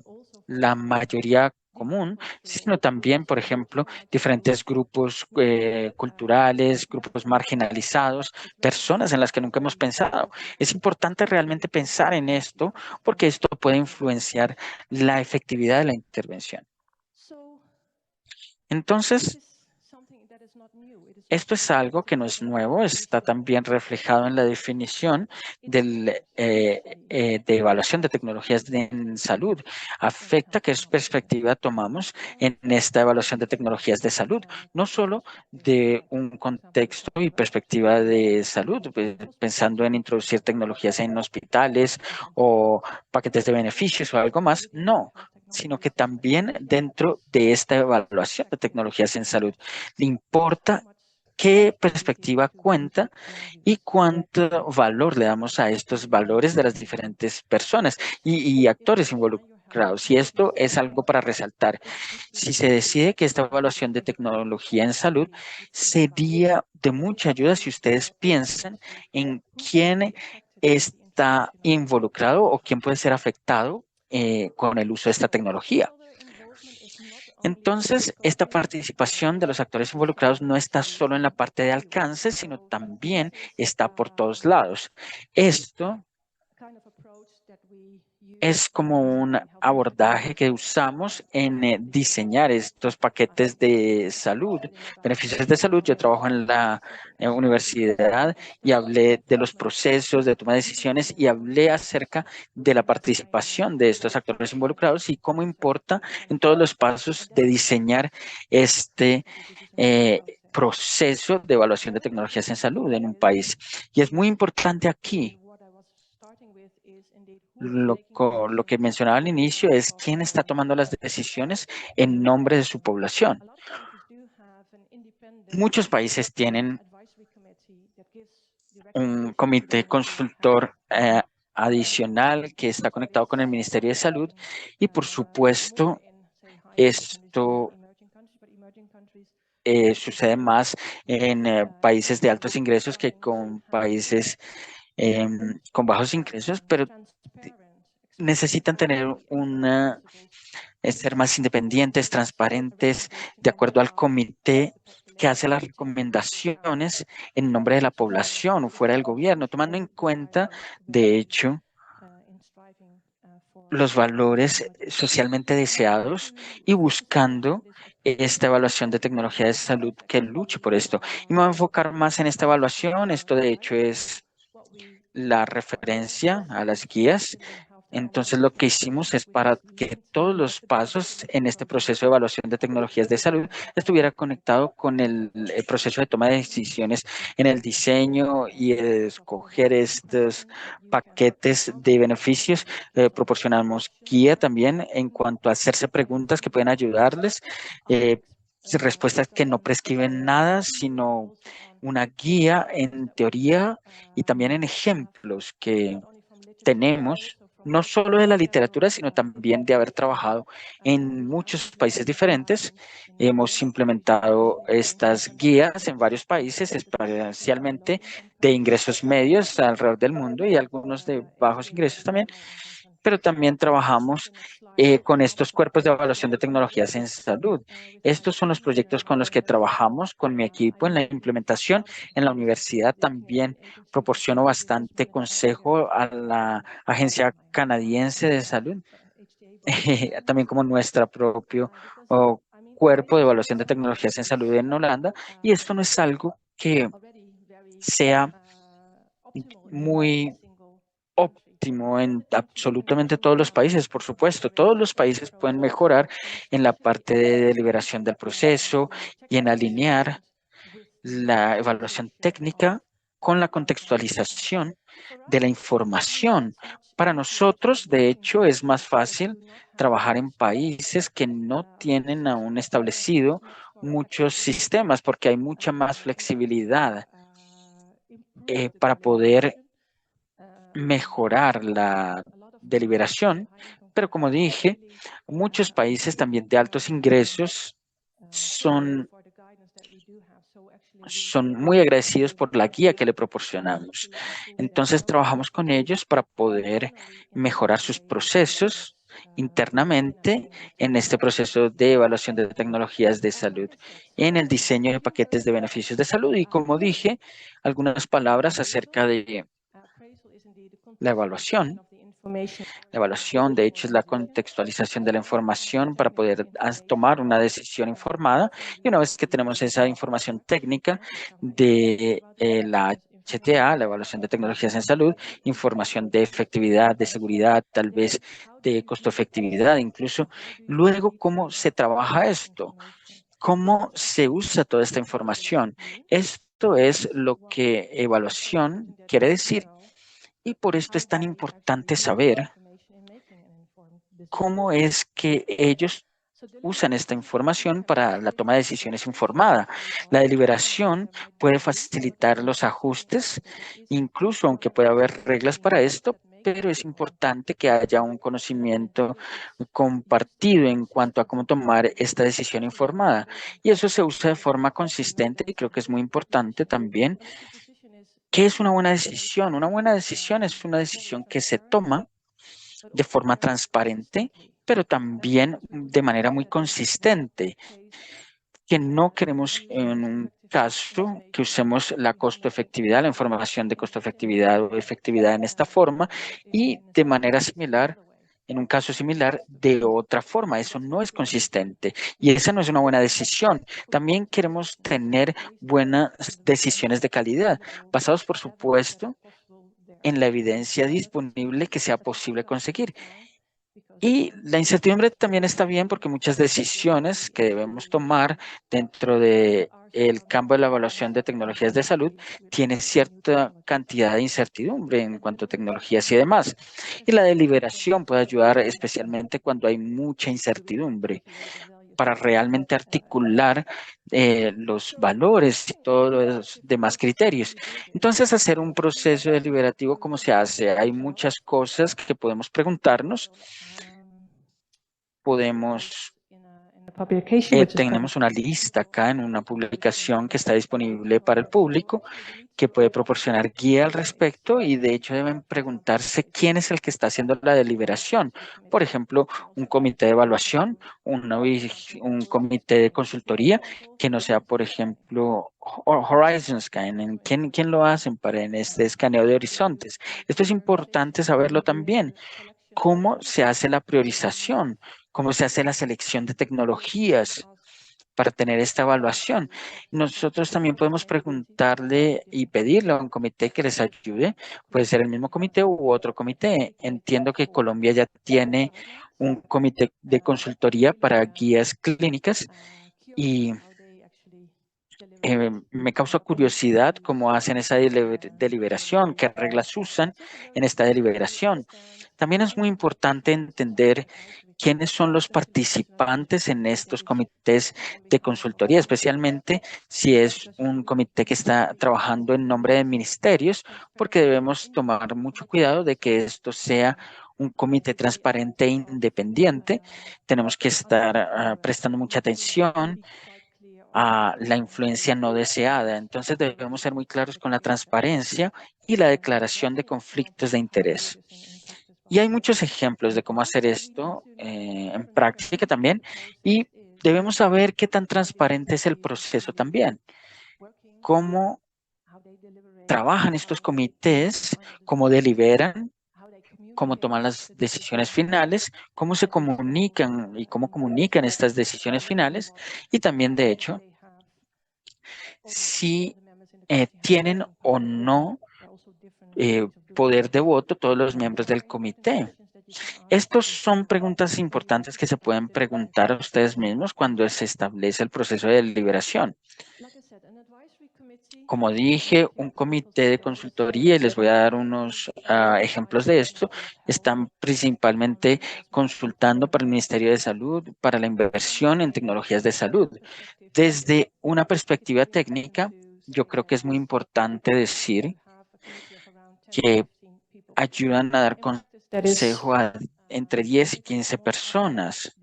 la mayoría común, sino también, por ejemplo, diferentes grupos culturales, grupos marginalizados, personas en las que nunca hemos pensado. Es importante realmente pensar en esto porque esto puede influenciar la efectividad de la intervención. Entonces, esto es algo que no es nuevo, está también reflejado en la definición de evaluación de tecnologías en salud. Afecta qué perspectiva tomamos en esta evaluación de tecnologías de salud, no solo de un contexto y perspectiva de salud, pensando en introducir tecnologías en hospitales o paquetes de beneficios o algo más, no, sino que también dentro de esta evaluación de tecnologías en salud. Le importa qué perspectiva cuenta y cuánto valor le damos a estos valores de las diferentes personas y actores involucrados. Y esto es algo para resaltar. Si se decide que esta evaluación de tecnología en salud sería de mucha ayuda si ustedes piensan en quién está involucrado o quién puede ser afectado con el uso de esta tecnología. Entonces, esta participación de los actores involucrados no está solo en la parte de alcance, sino también está por todos lados. Esto es como un abordaje que usamos en diseñar estos paquetes de salud, beneficios de salud. Yo trabajo en la universidad y hablé de los procesos de toma de decisiones y hablé acerca de la participación de estos actores involucrados y cómo importa en todos los pasos de diseñar este proceso de evaluación de tecnologías en salud en un país. Y es muy importante aquí Lo que mencionaba al inicio es quién está tomando las decisiones en nombre de su población. Muchos países tienen un comité consultor adicional que está conectado con el Ministerio de Salud y, por supuesto, esto sucede más en países de altos ingresos que con países con bajos ingresos, pero necesitan tener ser más independientes, transparentes, de acuerdo al comité que hace las recomendaciones en nombre de la población o fuera del gobierno, tomando en cuenta, de hecho, los valores socialmente deseados y buscando esta evaluación de tecnología de salud que luche por esto. Y me voy a enfocar más en esta evaluación. Esto, de hecho, es la referencia a las guías. Entonces, lo que hicimos es para que todos los pasos en este proceso de evaluación de tecnologías de salud estuviera conectado con el proceso de toma de decisiones en el diseño y escoger estos paquetes de beneficios. Proporcionamos guía también en cuanto a hacerse preguntas que pueden ayudarles, respuestas que no prescriben nada, sino una guía en teoría y también en ejemplos que tenemos no solo de la literatura, sino también de haber trabajado en muchos países diferentes. Hemos implementado estas guías en varios países, especialmente de ingresos medios alrededor del mundo y algunos de bajos ingresos también, pero también trabajamos con estos cuerpos de evaluación de tecnologías en salud. Estos son los proyectos con los que trabajamos con mi equipo en la implementación. En la universidad también proporciono bastante consejo a la Agencia Canadiense de Salud, también como nuestro propio cuerpo de evaluación de tecnologías en salud en Holanda. Y esto no es algo que sea muy óptimo en absolutamente todos los países, por supuesto. Todos los países pueden mejorar en la parte de deliberación del proceso y en alinear la evaluación técnica con la contextualización de la información. Para nosotros, de hecho, es más fácil trabajar en países que no tienen aún establecido muchos sistemas porque hay mucha más flexibilidad para poder mejorar la deliberación, pero como dije, muchos países también de altos ingresos son muy agradecidos por la guía que le proporcionamos. Entonces, trabajamos con ellos para poder mejorar sus procesos internamente en este proceso de evaluación de tecnologías de salud, en el diseño de paquetes de beneficios de salud. Y como dije, algunas palabras acerca de la evaluación. La evaluación, de hecho, es la contextualización de la información para poder tomar una decisión informada. Y una vez que tenemos esa información técnica de la HTA, la evaluación de tecnologías en salud, información de efectividad, de seguridad, tal vez de costo-efectividad incluso. Luego, ¿cómo se trabaja esto? ¿Cómo se usa toda esta información? Esto es lo que evaluación quiere decir. Y por esto es tan importante saber cómo es que ellos usan esta información para la toma de decisiones informada. La deliberación puede facilitar los ajustes, incluso aunque pueda haber reglas para esto, pero es importante que haya un conocimiento compartido en cuanto a cómo tomar esta decisión informada. Y eso se usa de forma consistente y creo que es muy importante también. ¿Qué es una buena decisión? Una buena decisión es una decisión que se toma de forma transparente, pero también de manera muy consistente, que no queremos en un caso que usemos la costo-efectividad, la información de costo-efectividad o efectividad en esta forma y de manera similar, en un caso similar, de otra forma. Eso no es consistente y esa no es una buena decisión. También queremos tener buenas decisiones de calidad, basados, por supuesto, en la evidencia disponible que sea posible conseguir. Y la incertidumbre también está bien porque muchas decisiones que debemos tomar dentro de el campo de la evaluación de tecnologías de salud tiene cierta cantidad de incertidumbre en cuanto a tecnologías y demás. Y la deliberación puede ayudar especialmente cuando hay mucha incertidumbre para realmente articular los valores y todos los demás criterios. Entonces, hacer un proceso deliberativo, ¿cómo se hace? Hay muchas cosas que podemos preguntarnos. Podemos tenemos una lista acá en una publicación que está disponible para el público que puede proporcionar guía al respecto y de hecho deben preguntarse quién es el que está haciendo la deliberación. Por ejemplo, un comité de evaluación, un comité de consultoría que no sea, por ejemplo, Horizon Scanning. ¿Quién lo hacen en este escaneo de horizontes? Esto es importante saberlo también. ¿Cómo se hace la priorización? ¿Cómo se hace la selección de tecnologías para tener esta evaluación? Nosotros también podemos preguntarle y pedirle a un comité que les ayude. Puede ser el mismo comité u otro comité. Entiendo que Colombia ya tiene un comité de consultoría para guías clínicas y me causa curiosidad cómo hacen esa deliberación, qué reglas usan en esta deliberación. También es muy importante entender quiénes son los participantes en estos comités de consultoría, especialmente si es un comité que está trabajando en nombre de ministerios, porque debemos tomar mucho cuidado de que esto sea un comité transparente e independiente. Tenemos que estar prestando mucha atención a la influencia no deseada. Entonces debemos ser muy claros con la transparencia y la declaración de conflictos de interés. Y hay muchos ejemplos de cómo hacer esto en práctica también y debemos saber qué tan transparente es el proceso también. Cómo trabajan estos comités, cómo deliberan, cómo toman las decisiones finales, cómo se comunican y cómo comunican estas decisiones finales y también, de hecho, si tienen o no poder de voto todos los miembros del comité. Estas son preguntas importantes que se pueden preguntar a ustedes mismos cuando se establece el proceso de deliberación. Como dije, un comité de consultoría, y les voy a dar unos ejemplos de esto, están principalmente consultando para el Ministerio de Salud, para la inversión en tecnologías de salud. Desde una perspectiva técnica, yo creo que es muy importante decir que ayudan a dar consejo a entre 10 y 15 personas.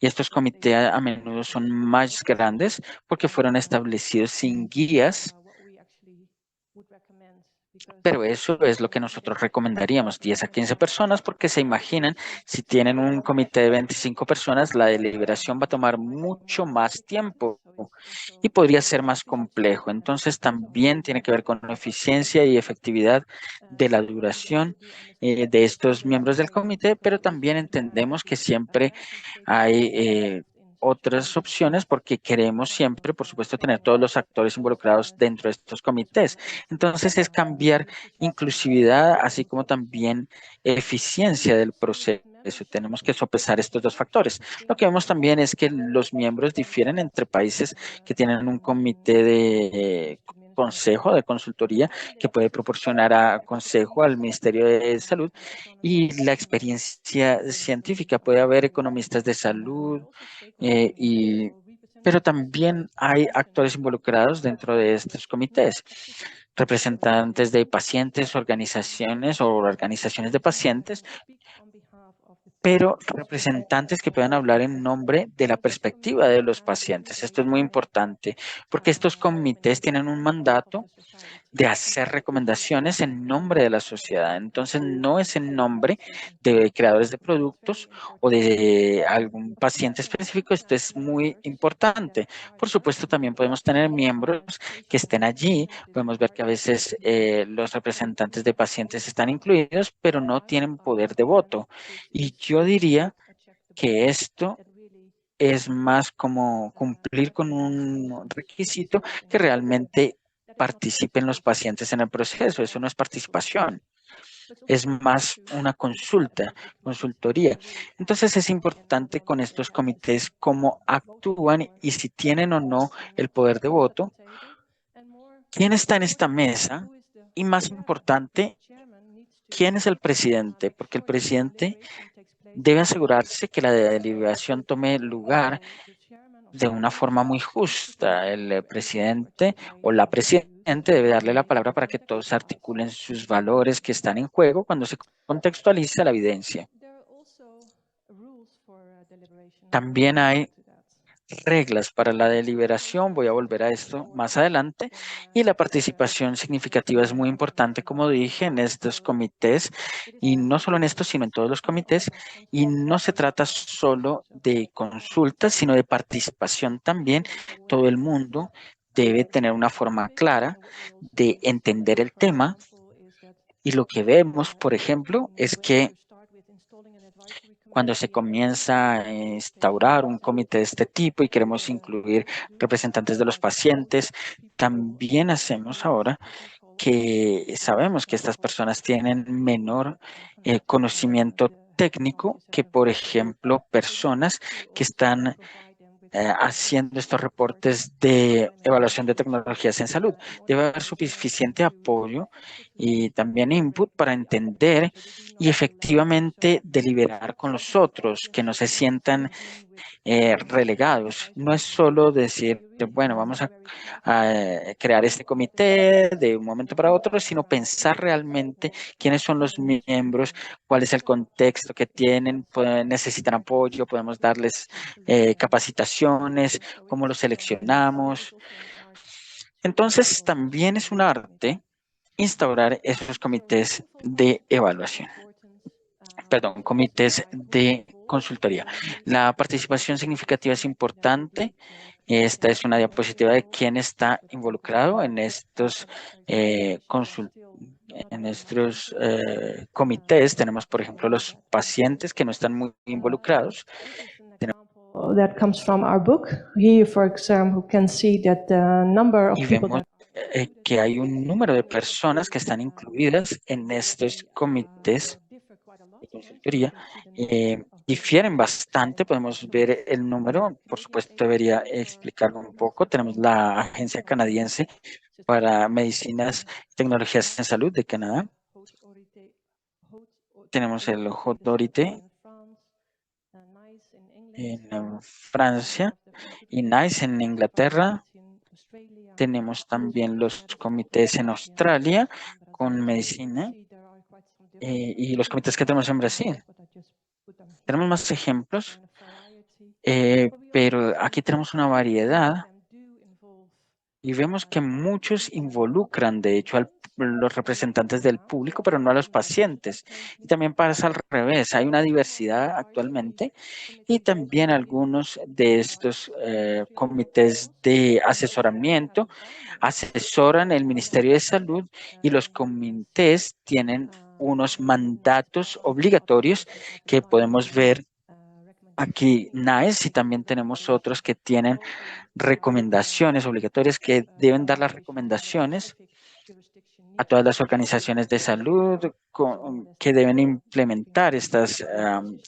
Y estos comités a menudo son más grandes porque fueron establecidos sin guías, pero eso es lo que nosotros recomendaríamos, 10 a 15 personas, porque se imaginan, si tienen un comité de 25 personas, la deliberación va a tomar mucho más tiempo y podría ser más complejo. Entonces, también tiene que ver con la eficiencia y efectividad de la duración de estos miembros del comité, pero también entendemos que siempre hay otras opciones porque queremos siempre, por supuesto, tener todos los actores involucrados dentro de estos comités. Entonces, es cambiar inclusividad, así como también eficiencia del proceso. Tenemos que sopesar estos dos factores. Lo que vemos también es que los miembros difieren entre países que tienen un comité de consejo de consultoría que puede proporcionar consejo al Ministerio de Salud y la experiencia científica. Puede haber economistas de salud, pero también hay actores involucrados dentro de estos comités, representantes de pacientes, organizaciones o organizaciones de pacientes, pero representantes que puedan hablar en nombre de la perspectiva de los pacientes. Esto es muy importante porque estos comités tienen un mandato de hacer recomendaciones en nombre de la sociedad. Entonces, no es en nombre de creadores de productos o de algún paciente específico. Esto es muy importante. Por supuesto, también podemos tener miembros que estén allí. Podemos ver que a veces los representantes de pacientes están incluidos, pero no tienen poder de voto. Y yo diría que esto es más como cumplir con un requisito que realmente participen los pacientes en el proceso. Eso no es participación. es más una consultoría. Entonces es importante con estos comités cómo actúan y si tienen o no el poder de voto, quién está en esta mesa y más importante, quién es el presidente, porque el presidente debe asegurarse que la deliberación tome lugar de una forma muy justa. El presidente o la presidente debe darle la palabra para que todos articulen sus valores que están en juego cuando se contextualiza la evidencia. También hay reglas para la deliberación, voy a volver a esto más adelante, y la participación significativa es muy importante, como dije, en estos comités, y no solo en estos, sino en todos los comités, y no se trata solo de consultas, sino de participación también. Todo el mundo debe tener una forma clara de entender el tema, y lo que vemos, por ejemplo, es que cuando se comienza a instaurar un comité de este tipo y queremos incluir representantes de los pacientes, también hacemos ahora que sabemos que estas personas tienen menor conocimiento técnico que, por ejemplo, personas que están haciendo estos reportes de evaluación de tecnologías en salud. Debe haber suficiente apoyo y también input para entender y efectivamente deliberar con los otros, que no se sientan relegados. No es solo decir, bueno, vamos a crear este comité de un momento para otro, sino pensar realmente quiénes son los miembros, cuál es el contexto que tienen, necesitan apoyo, podemos darles capacitaciones, cómo los seleccionamos. Entonces, también es un arte instaurar esos comités de evaluación. Perdón, comités de consultoría. La participación significativa es importante. Esta es una diapositiva de quién está involucrado en estos comités. Tenemos, por ejemplo, los pacientes que no están muy involucrados. That comes from our book. Here, for example, you can see that the number of Y people vemos que hay un número de personas que están incluidas en estos comités de consultoría. Difieren bastante, podemos ver el número, por supuesto debería explicarlo un poco. Tenemos la Agencia Canadiense para Medicinas y Tecnologías en Salud de Canadá. Tenemos el Haute Autorité en Francia y NICE en Inglaterra. Tenemos también los comités en Australia con medicina y los comités que tenemos en Brasil. Tenemos más ejemplos, pero aquí tenemos una variedad y vemos que muchos involucran, de hecho, a los representantes del público, pero no a los pacientes. Y también pasa al revés. Hay una diversidad actualmente y también algunos de estos comités de asesoramiento asesoran el Ministerio de Salud y los comités tienen unos mandatos obligatorios que podemos ver aquí NICE y también tenemos otros que tienen recomendaciones obligatorias que deben dar las recomendaciones a todas las organizaciones de salud que deben implementar estas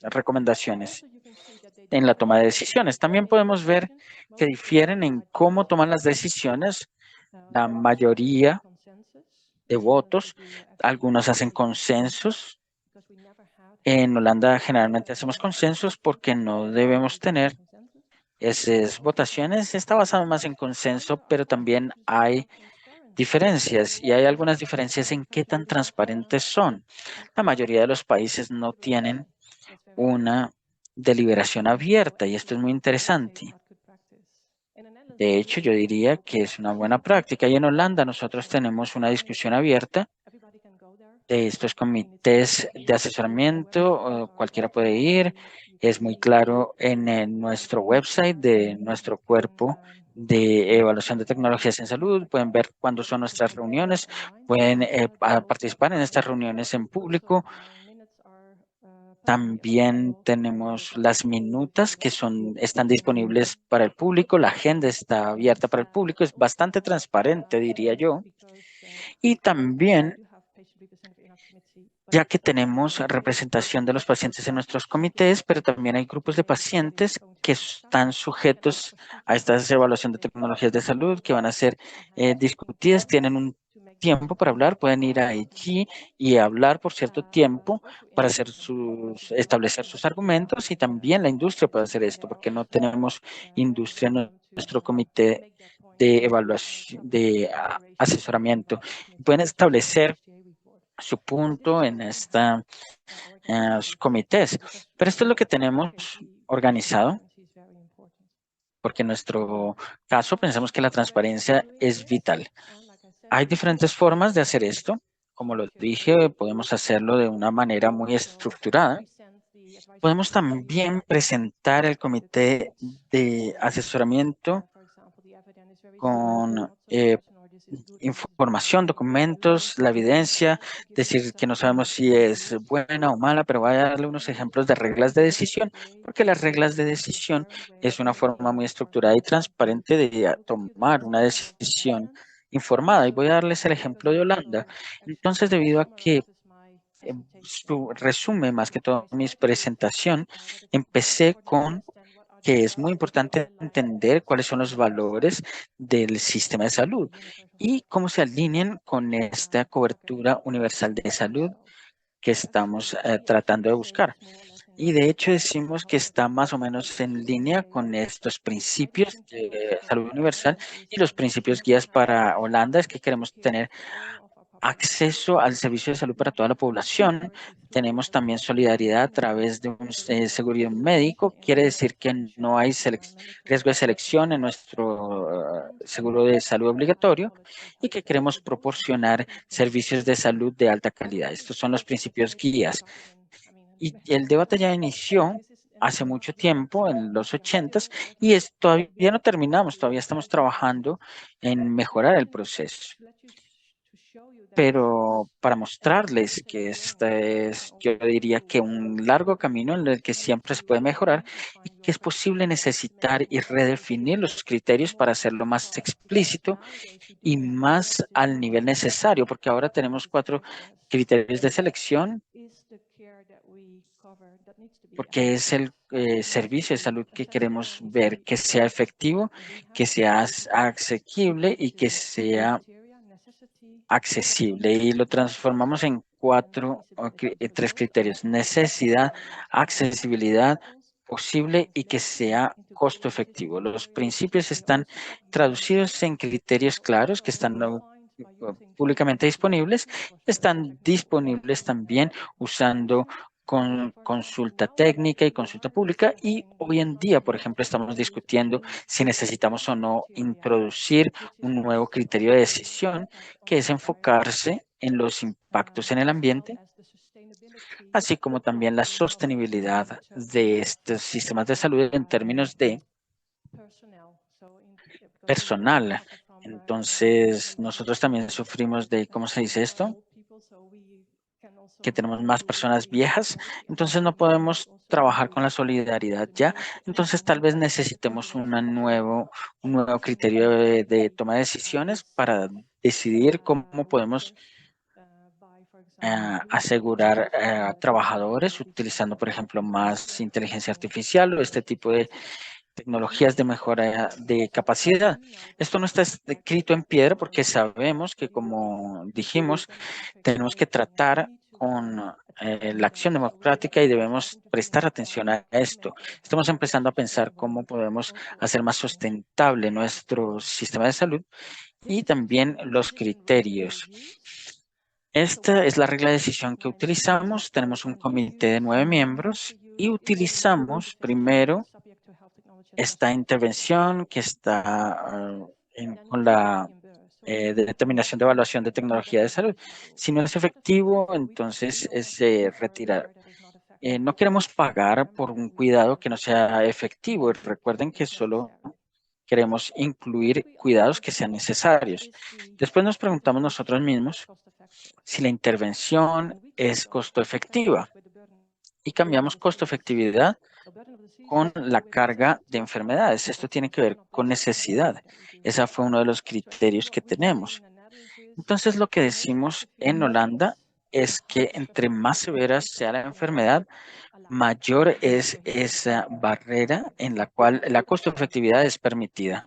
recomendaciones en la toma de decisiones. También podemos ver que difieren en cómo toman las decisiones. La mayoría de votos, algunos hacen consensos. En Holanda generalmente hacemos consensos porque no debemos tener esas votaciones. Está basado más en consenso, pero también hay diferencias y hay algunas diferencias en qué tan transparentes son. La mayoría de los países no tienen una deliberación abierta y esto es muy interesante. De hecho, yo diría que es una buena práctica. Y en Holanda nosotros tenemos una discusión abierta de estos comités de asesoramiento. Cualquiera puede ir. Es muy claro en nuestro website de nuestro cuerpo de evaluación de tecnologías en salud. Pueden ver cuándo son nuestras reuniones. Pueden participar en estas reuniones en público. También tenemos las minutas que están disponibles para el público. La agenda está abierta para el público. Es bastante transparente, diría yo. Y también ya que tenemos representación de los pacientes en nuestros comités, pero también hay grupos de pacientes que están sujetos a esta evaluación de tecnologías de salud que van a ser discutidas, tienen un tiempo para hablar, pueden ir allí y hablar por cierto tiempo para establecer sus argumentos, y también la industria puede hacer esto porque no tenemos industria en nuestro comité de evaluación, de asesoramiento. Pueden establecer su punto en estos comités. Pero esto es lo que tenemos organizado, porque en nuestro caso pensamos que la transparencia es vital. Hay diferentes formas de hacer esto. Como lo dije, podemos hacerlo de una manera muy estructurada. Podemos también presentar el comité de asesoramiento con información, documentos, la evidencia, decir que no sabemos si es buena o mala, pero voy a darle unos ejemplos de reglas de decisión, porque las reglas de decisión es una forma muy estructurada y transparente de tomar una decisión informada. Y voy a darles el ejemplo de Holanda. Entonces, debido a que su resumen más que todo mi presentación, empecé con que es muy importante entender cuáles son los valores del sistema de salud y cómo se alinean con esta cobertura universal de salud que estamos tratando de buscar. Y de hecho decimos que está más o menos en línea con estos principios de salud universal y los principios guías para Holanda. Es que queremos tener acceso al servicio de salud para toda la población. Tenemos también solidaridad a través de un seguro médico. Quiere decir que no hay riesgo de selección en nuestro seguro de salud obligatorio y que queremos proporcionar servicios de salud de alta calidad. Estos son los principios guías. Y el debate ya inició hace mucho tiempo, en los 80s, y todavía no terminamos, todavía estamos trabajando en mejorar el proceso. Pero para mostrarles que este es, yo diría que un largo camino en el que siempre se puede mejorar y que es posible necesitar y redefinir los criterios para hacerlo más explícito y más al nivel necesario, porque ahora tenemos 4 criterios de selección, porque es el servicio de salud que queremos ver, que sea efectivo, que sea asequible y que sea accesible, y lo transformamos en 3 criterios: necesidad, accesibilidad, posible y que sea costo efectivo. Los principios están traducidos en criterios claros que están públicamente disponibles. Están disponibles también usando consulta técnica y consulta pública, y hoy en día, por ejemplo, estamos discutiendo si necesitamos o no introducir un nuevo criterio de decisión, que es enfocarse en los impactos en el ambiente, así como también la sostenibilidad de estos sistemas de salud en términos de personal. Entonces, nosotros también sufrimos de, ¿cómo se dice esto? Que tenemos más personas viejas, entonces no podemos trabajar con la solidaridad ya. Entonces, tal vez necesitemos un nuevo criterio de toma de decisiones para decidir cómo podemos asegurar a trabajadores utilizando, por ejemplo, más inteligencia artificial o este tipo de tecnologías de mejora de capacidad. Esto no está escrito en piedra porque sabemos que, como dijimos, tenemos que tratar con la acción democrática y debemos prestar atención a esto. Estamos empezando a pensar cómo podemos hacer más sustentable nuestro sistema de salud y también los criterios. Esta es la regla de decisión que utilizamos. Tenemos un comité de 9 miembros y utilizamos primero esta intervención que está con la determinación de evaluación de tecnología de salud. Si no es efectivo, entonces se retira. No queremos pagar por un cuidado que no sea efectivo. Recuerden que solo queremos incluir cuidados que sean necesarios. Después nos preguntamos nosotros mismos si la intervención es costo efectiva y cambiamos costo efectividad con la carga de enfermedades. Esto tiene que ver con necesidad. Ese fue uno de los criterios que tenemos. Entonces, lo que decimos en Holanda es que entre más severa sea la enfermedad, mayor es esa barrera en la cual la costo-efectividad es permitida.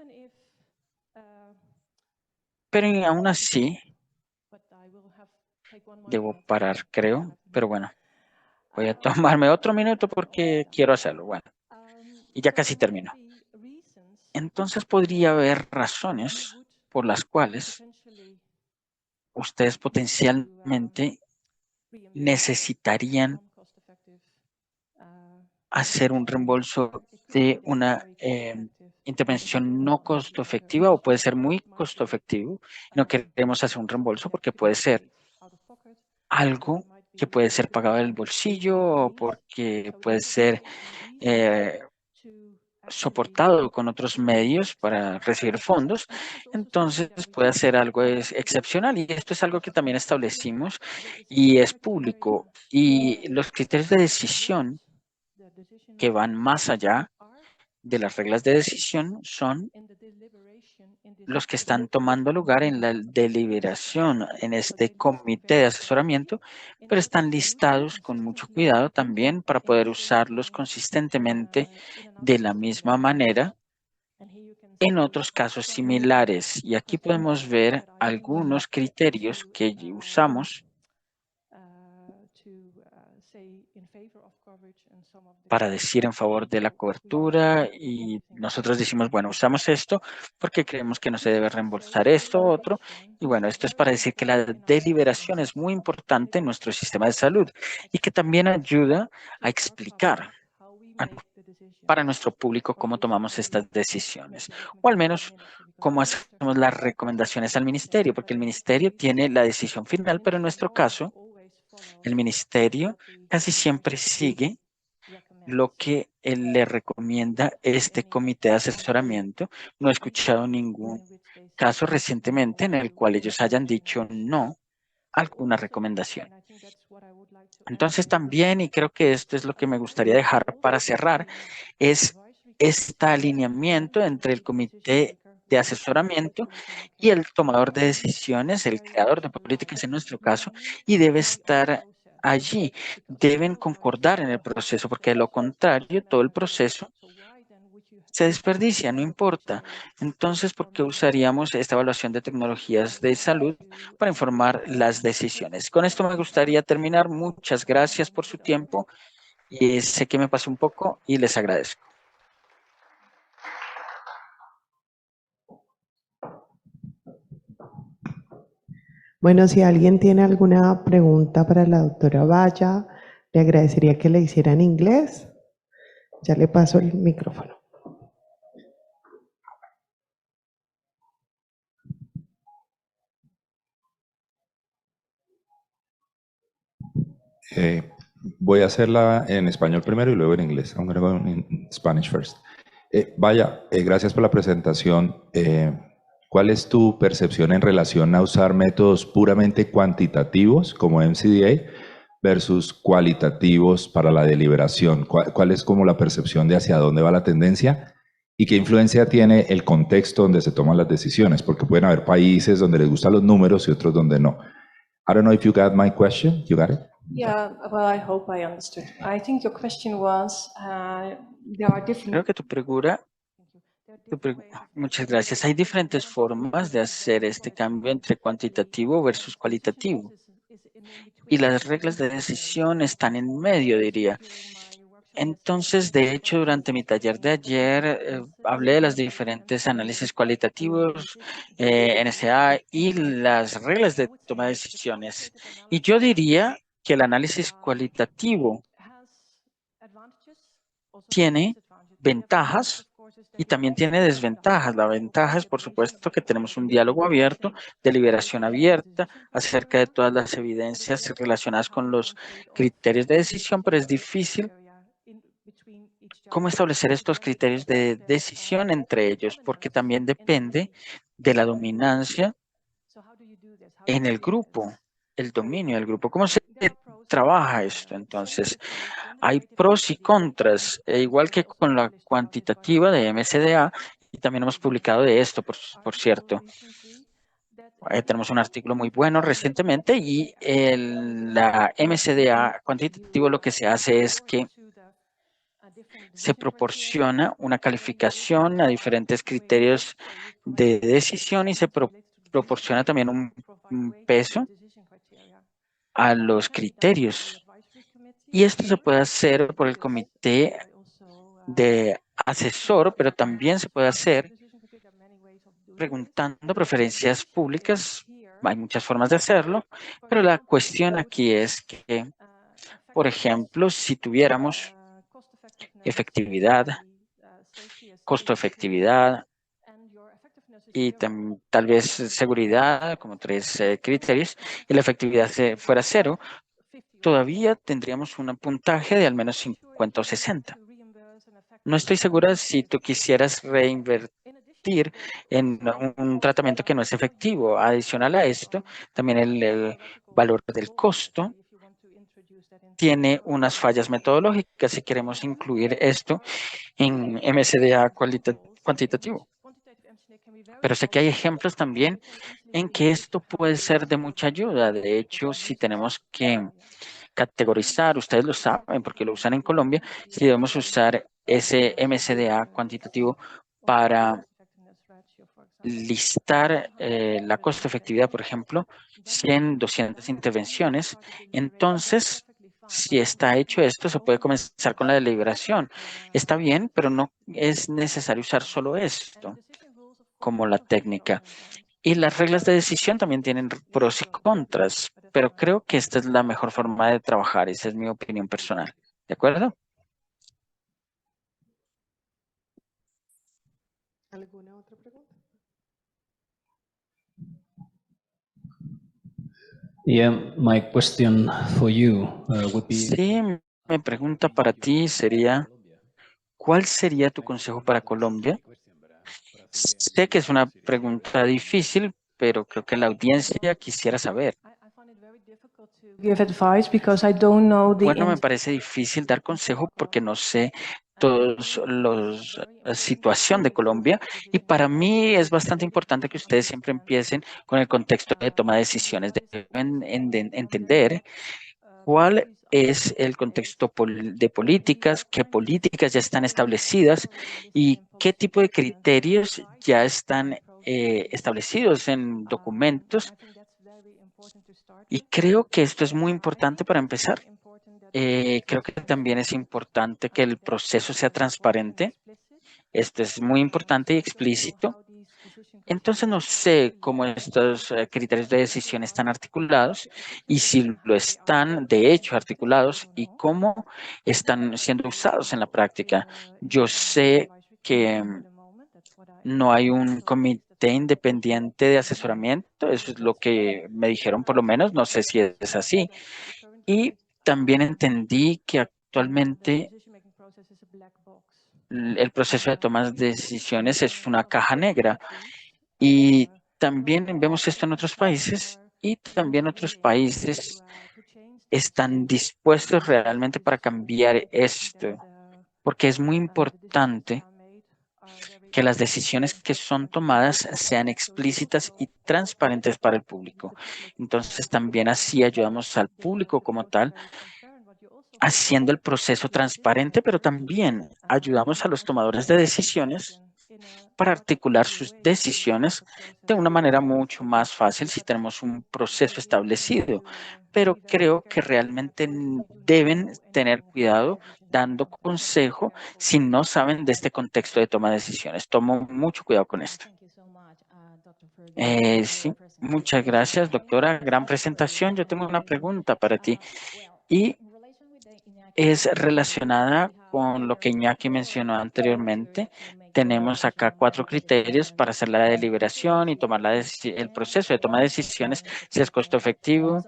Pero aún así, debo parar, creo. Pero bueno, voy a tomarme otro minuto porque quiero hacerlo. Bueno, y ya casi termino. Entonces podría haber razones por las cuales ustedes potencialmente necesitarían hacer un reembolso de una intervención no costo efectiva o puede ser muy costo efectivo. No queremos hacer un reembolso porque puede ser algo que puede ser pagado del bolsillo o porque puede ser soportado con otros medios para recibir fondos, entonces puede ser algo excepcional y esto es algo que también establecimos y es público y los criterios de decisión que van más allá de las reglas de decisión son los que están tomando lugar en la deliberación en este comité de asesoramiento, pero están listados con mucho cuidado también para poder usarlos consistentemente de la misma manera en otros casos similares. Y aquí podemos ver algunos criterios que usamos para decir en favor de la cobertura y nosotros decimos, bueno, usamos esto porque creemos que no se debe reembolsar esto u otro. Y bueno, esto es para decir que la deliberación es muy importante en nuestro sistema de salud y que también ayuda a explicar para nuestro público cómo tomamos estas decisiones, o al menos cómo hacemos las recomendaciones al ministerio, porque el ministerio tiene la decisión final, pero en nuestro caso, el ministerio casi siempre sigue lo que él le recomienda este comité de asesoramiento. No he escuchado ningún caso recientemente en el cual ellos hayan dicho no a alguna recomendación. Entonces también, y creo que esto es lo que me gustaría dejar para cerrar, es este alineamiento entre el comité de asesoramiento y el tomador de decisiones, el creador de políticas en nuestro caso, y debe estar allí. Deben concordar en el proceso, porque de lo contrario, todo el proceso se desperdicia, no importa. Entonces, ¿por qué usaríamos esta evaluación de tecnologías de salud para informar las decisiones? Con esto me gustaría terminar. Muchas gracias por su tiempo. Y sé que me pasó un poco y les agradezco. Bueno, si alguien tiene alguna pregunta para la doctora Valla, le agradecería que le hiciera en inglés. Ya le paso el micrófono. Voy a hacerla en español primero y luego en inglés. I'm going to go in Spanish first. Vaya, gracias por la presentación. ¿Cuál es tu percepción en relación a usar métodos puramente cuantitativos como MCDA versus cualitativos para la deliberación? ¿Cuál es como la percepción de hacia dónde va la tendencia? ¿Y qué influencia tiene el contexto donde se toman las decisiones? Porque pueden haber países donde les gustan los números y otros donde no. I don't know if you got my question. You got it? Yeah, well, I hope I understood. I think your question was, there are different... Creo que muchas gracias. Hay diferentes formas de hacer este cambio entre cuantitativo versus cualitativo. Y las reglas de decisión están en medio, diría. Entonces, de hecho, durante mi taller de ayer hablé de los diferentes análisis cualitativos, NSA y las reglas de toma de decisiones. Y yo diría que el análisis cualitativo tiene ventajas y también tiene desventajas. La ventaja es, por supuesto, que tenemos un diálogo abierto, deliberación abierta acerca de todas las evidencias relacionadas con los criterios de decisión, pero es difícil cómo establecer estos criterios de decisión entre ellos, porque también depende de la dominancia en el grupo, el dominio del grupo. ¿Cómo se trabaja esto? Entonces, hay pros y contras, igual que con la cuantitativa de MCDA, y también hemos publicado de esto, por cierto. tenemos un artículo muy bueno recientemente y la MCDA cuantitativo lo que se hace es que se proporciona una calificación a diferentes criterios de decisión y se proporciona también un peso a los criterios. Y esto se puede hacer por el comité de asesor, pero también se puede hacer preguntando preferencias públicas. Hay muchas formas de hacerlo, pero la cuestión aquí es que, por ejemplo, si tuviéramos efectividad, costo-efectividad y tal vez seguridad como tres criterios, y la efectividad fuera 0, todavía tendríamos un puntaje de al menos 50 o 60. No estoy segura si tú quisieras reinvertir en un tratamiento que no es efectivo. Adicional a esto, también el valor del costo tiene unas fallas metodológicas si queremos incluir esto en MCDA cuantitativo. Pero sé que hay ejemplos también en que esto puede ser de mucha ayuda. De hecho, si tenemos que categorizar, ustedes lo saben porque lo usan en Colombia, si debemos usar ese MCDA cuantitativo para listar la costo-efectividad, por ejemplo, 100, 200 intervenciones. Entonces, si está hecho esto, se puede comenzar con la deliberación. Está bien, pero no es necesario usar solo esto como la técnica. Y las reglas de decisión también tienen pros y contras, pero creo que esta es la mejor forma de trabajar. Esa es mi opinión personal. ¿De acuerdo? ¿Alguna otra pregunta? Yeah, my question for you would be. Sí, mi pregunta para ti sería, ¿cuál sería tu consejo para Colombia? Sé que es una pregunta difícil, pero creo que la audiencia quisiera saber. Give advice because I don't know the Bueno, me parece difícil dar consejo porque no sé todos la situación de Colombia y para mí es bastante importante que ustedes siempre empiecen con el contexto de toma de decisiones. Deben entender cuál es el contexto de políticas, qué políticas ya están establecidas y qué tipo de criterios ya están establecidos en documentos. Y creo que esto es muy importante para empezar. Creo que también es importante que el proceso sea transparente. Esto es muy importante y explícito. Entonces, no sé cómo estos criterios de decisión están articulados y si lo están, de hecho, articulados y cómo están siendo usados en la práctica. Yo sé que no hay un comité independiente de asesoramiento. Eso es lo que me dijeron, por lo menos. No sé si es así. Y también entendí que actualmente el proceso de toma de decisiones es una caja negra. Y también vemos esto en otros países y también otros países están dispuestos realmente para cambiar esto, porque es muy importante que las decisiones que son tomadas sean explícitas y transparentes para el público. Entonces, también así ayudamos al público como tal, haciendo el proceso transparente, pero también ayudamos a los tomadores de decisiones para articular sus decisiones de una manera mucho más fácil si tenemos un proceso establecido. Pero creo que realmente deben tener cuidado dando consejo si no saben de este contexto de toma de decisiones. Tomo mucho cuidado con esto. Sí, muchas gracias, doctora. Gran presentación. Yo tengo una pregunta para ti y es relacionada con lo que Iñaki mencionó anteriormente. Tenemos acá 4 criterios para hacer la deliberación y tomar el proceso de toma de decisiones, si es costo efectivo,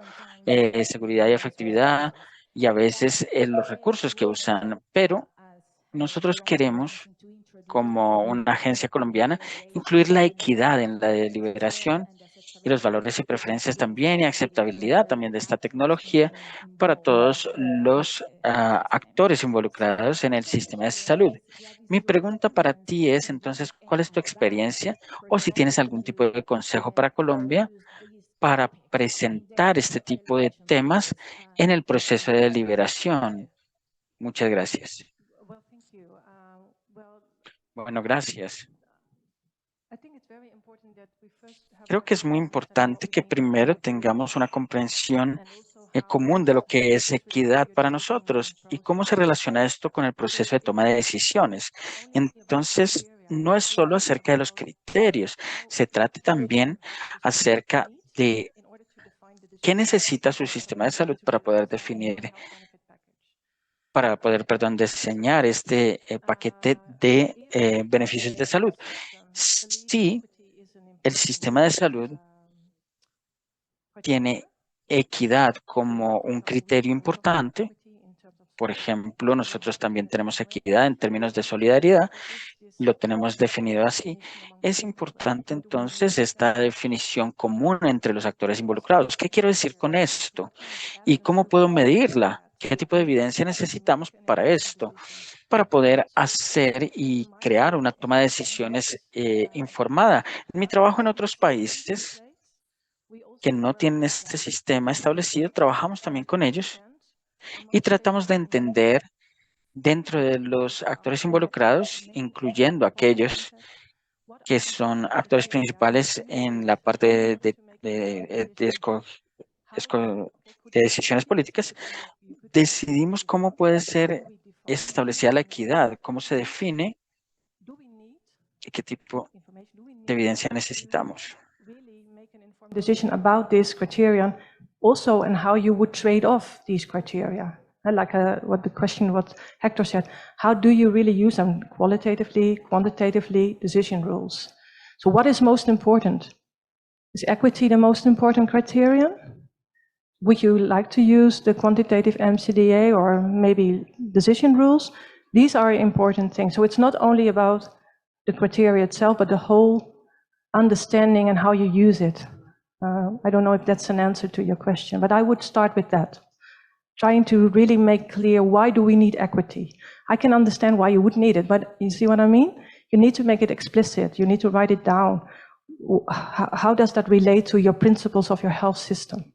seguridad y efectividad, y a veces los recursos que usan. Pero nosotros queremos, como una agencia colombiana, incluir la equidad en la deliberación y los valores y preferencias también y aceptabilidad también de esta tecnología para todos los actores involucrados en el sistema de salud. Mi pregunta para ti es entonces, ¿cuál es tu experiencia o si tienes algún tipo de consejo para Colombia para presentar este tipo de temas en el proceso de deliberación? Muchas gracias. Bueno, gracias. Creo que es muy importante que primero tengamos una comprensión común de lo que es equidad para nosotros y cómo se relaciona esto con el proceso de toma de decisiones. Entonces, no es solo acerca de los criterios, se trata también acerca de qué necesita su sistema de salud para poder definir, diseñar este paquete de beneficios de salud. Si el sistema de salud tiene equidad como un criterio importante, por ejemplo, nosotros también tenemos equidad en términos de solidaridad, lo tenemos definido así. Es importante entonces esta definición común entre los actores involucrados. ¿Qué quiero decir con esto? ¿Y cómo puedo medirla? ¿Qué tipo de evidencia necesitamos para esto? Para poder hacer y crear una toma de decisiones informada. En mi trabajo en otros países que no tienen este sistema establecido, trabajamos también con ellos y tratamos de entender dentro de los actores involucrados, incluyendo aquellos que son actores principales en la parte de decisiones políticas, decidimos cómo puede ser establecida la equidad, cómo se define y qué tipo de evidencia necesitamos. Decision about this criterion also and how you would trade off these criteria. Like what Hector said, how do you really use them qualitatively, quantitatively, decision rules? So what is most important? Is equity the most important criterion? Would you like to use the quantitative MCDA or maybe decision rules? These are important things. So it's not only about the criteria itself, but the whole understanding and how you use it. I don't know if that's an answer to your question, but I would start with that. Trying to really make clear, why do we need equity? I can understand why you would need it, but you see what I mean? You need to make it explicit. You need to write it down. How does that relate to your principles of your health system?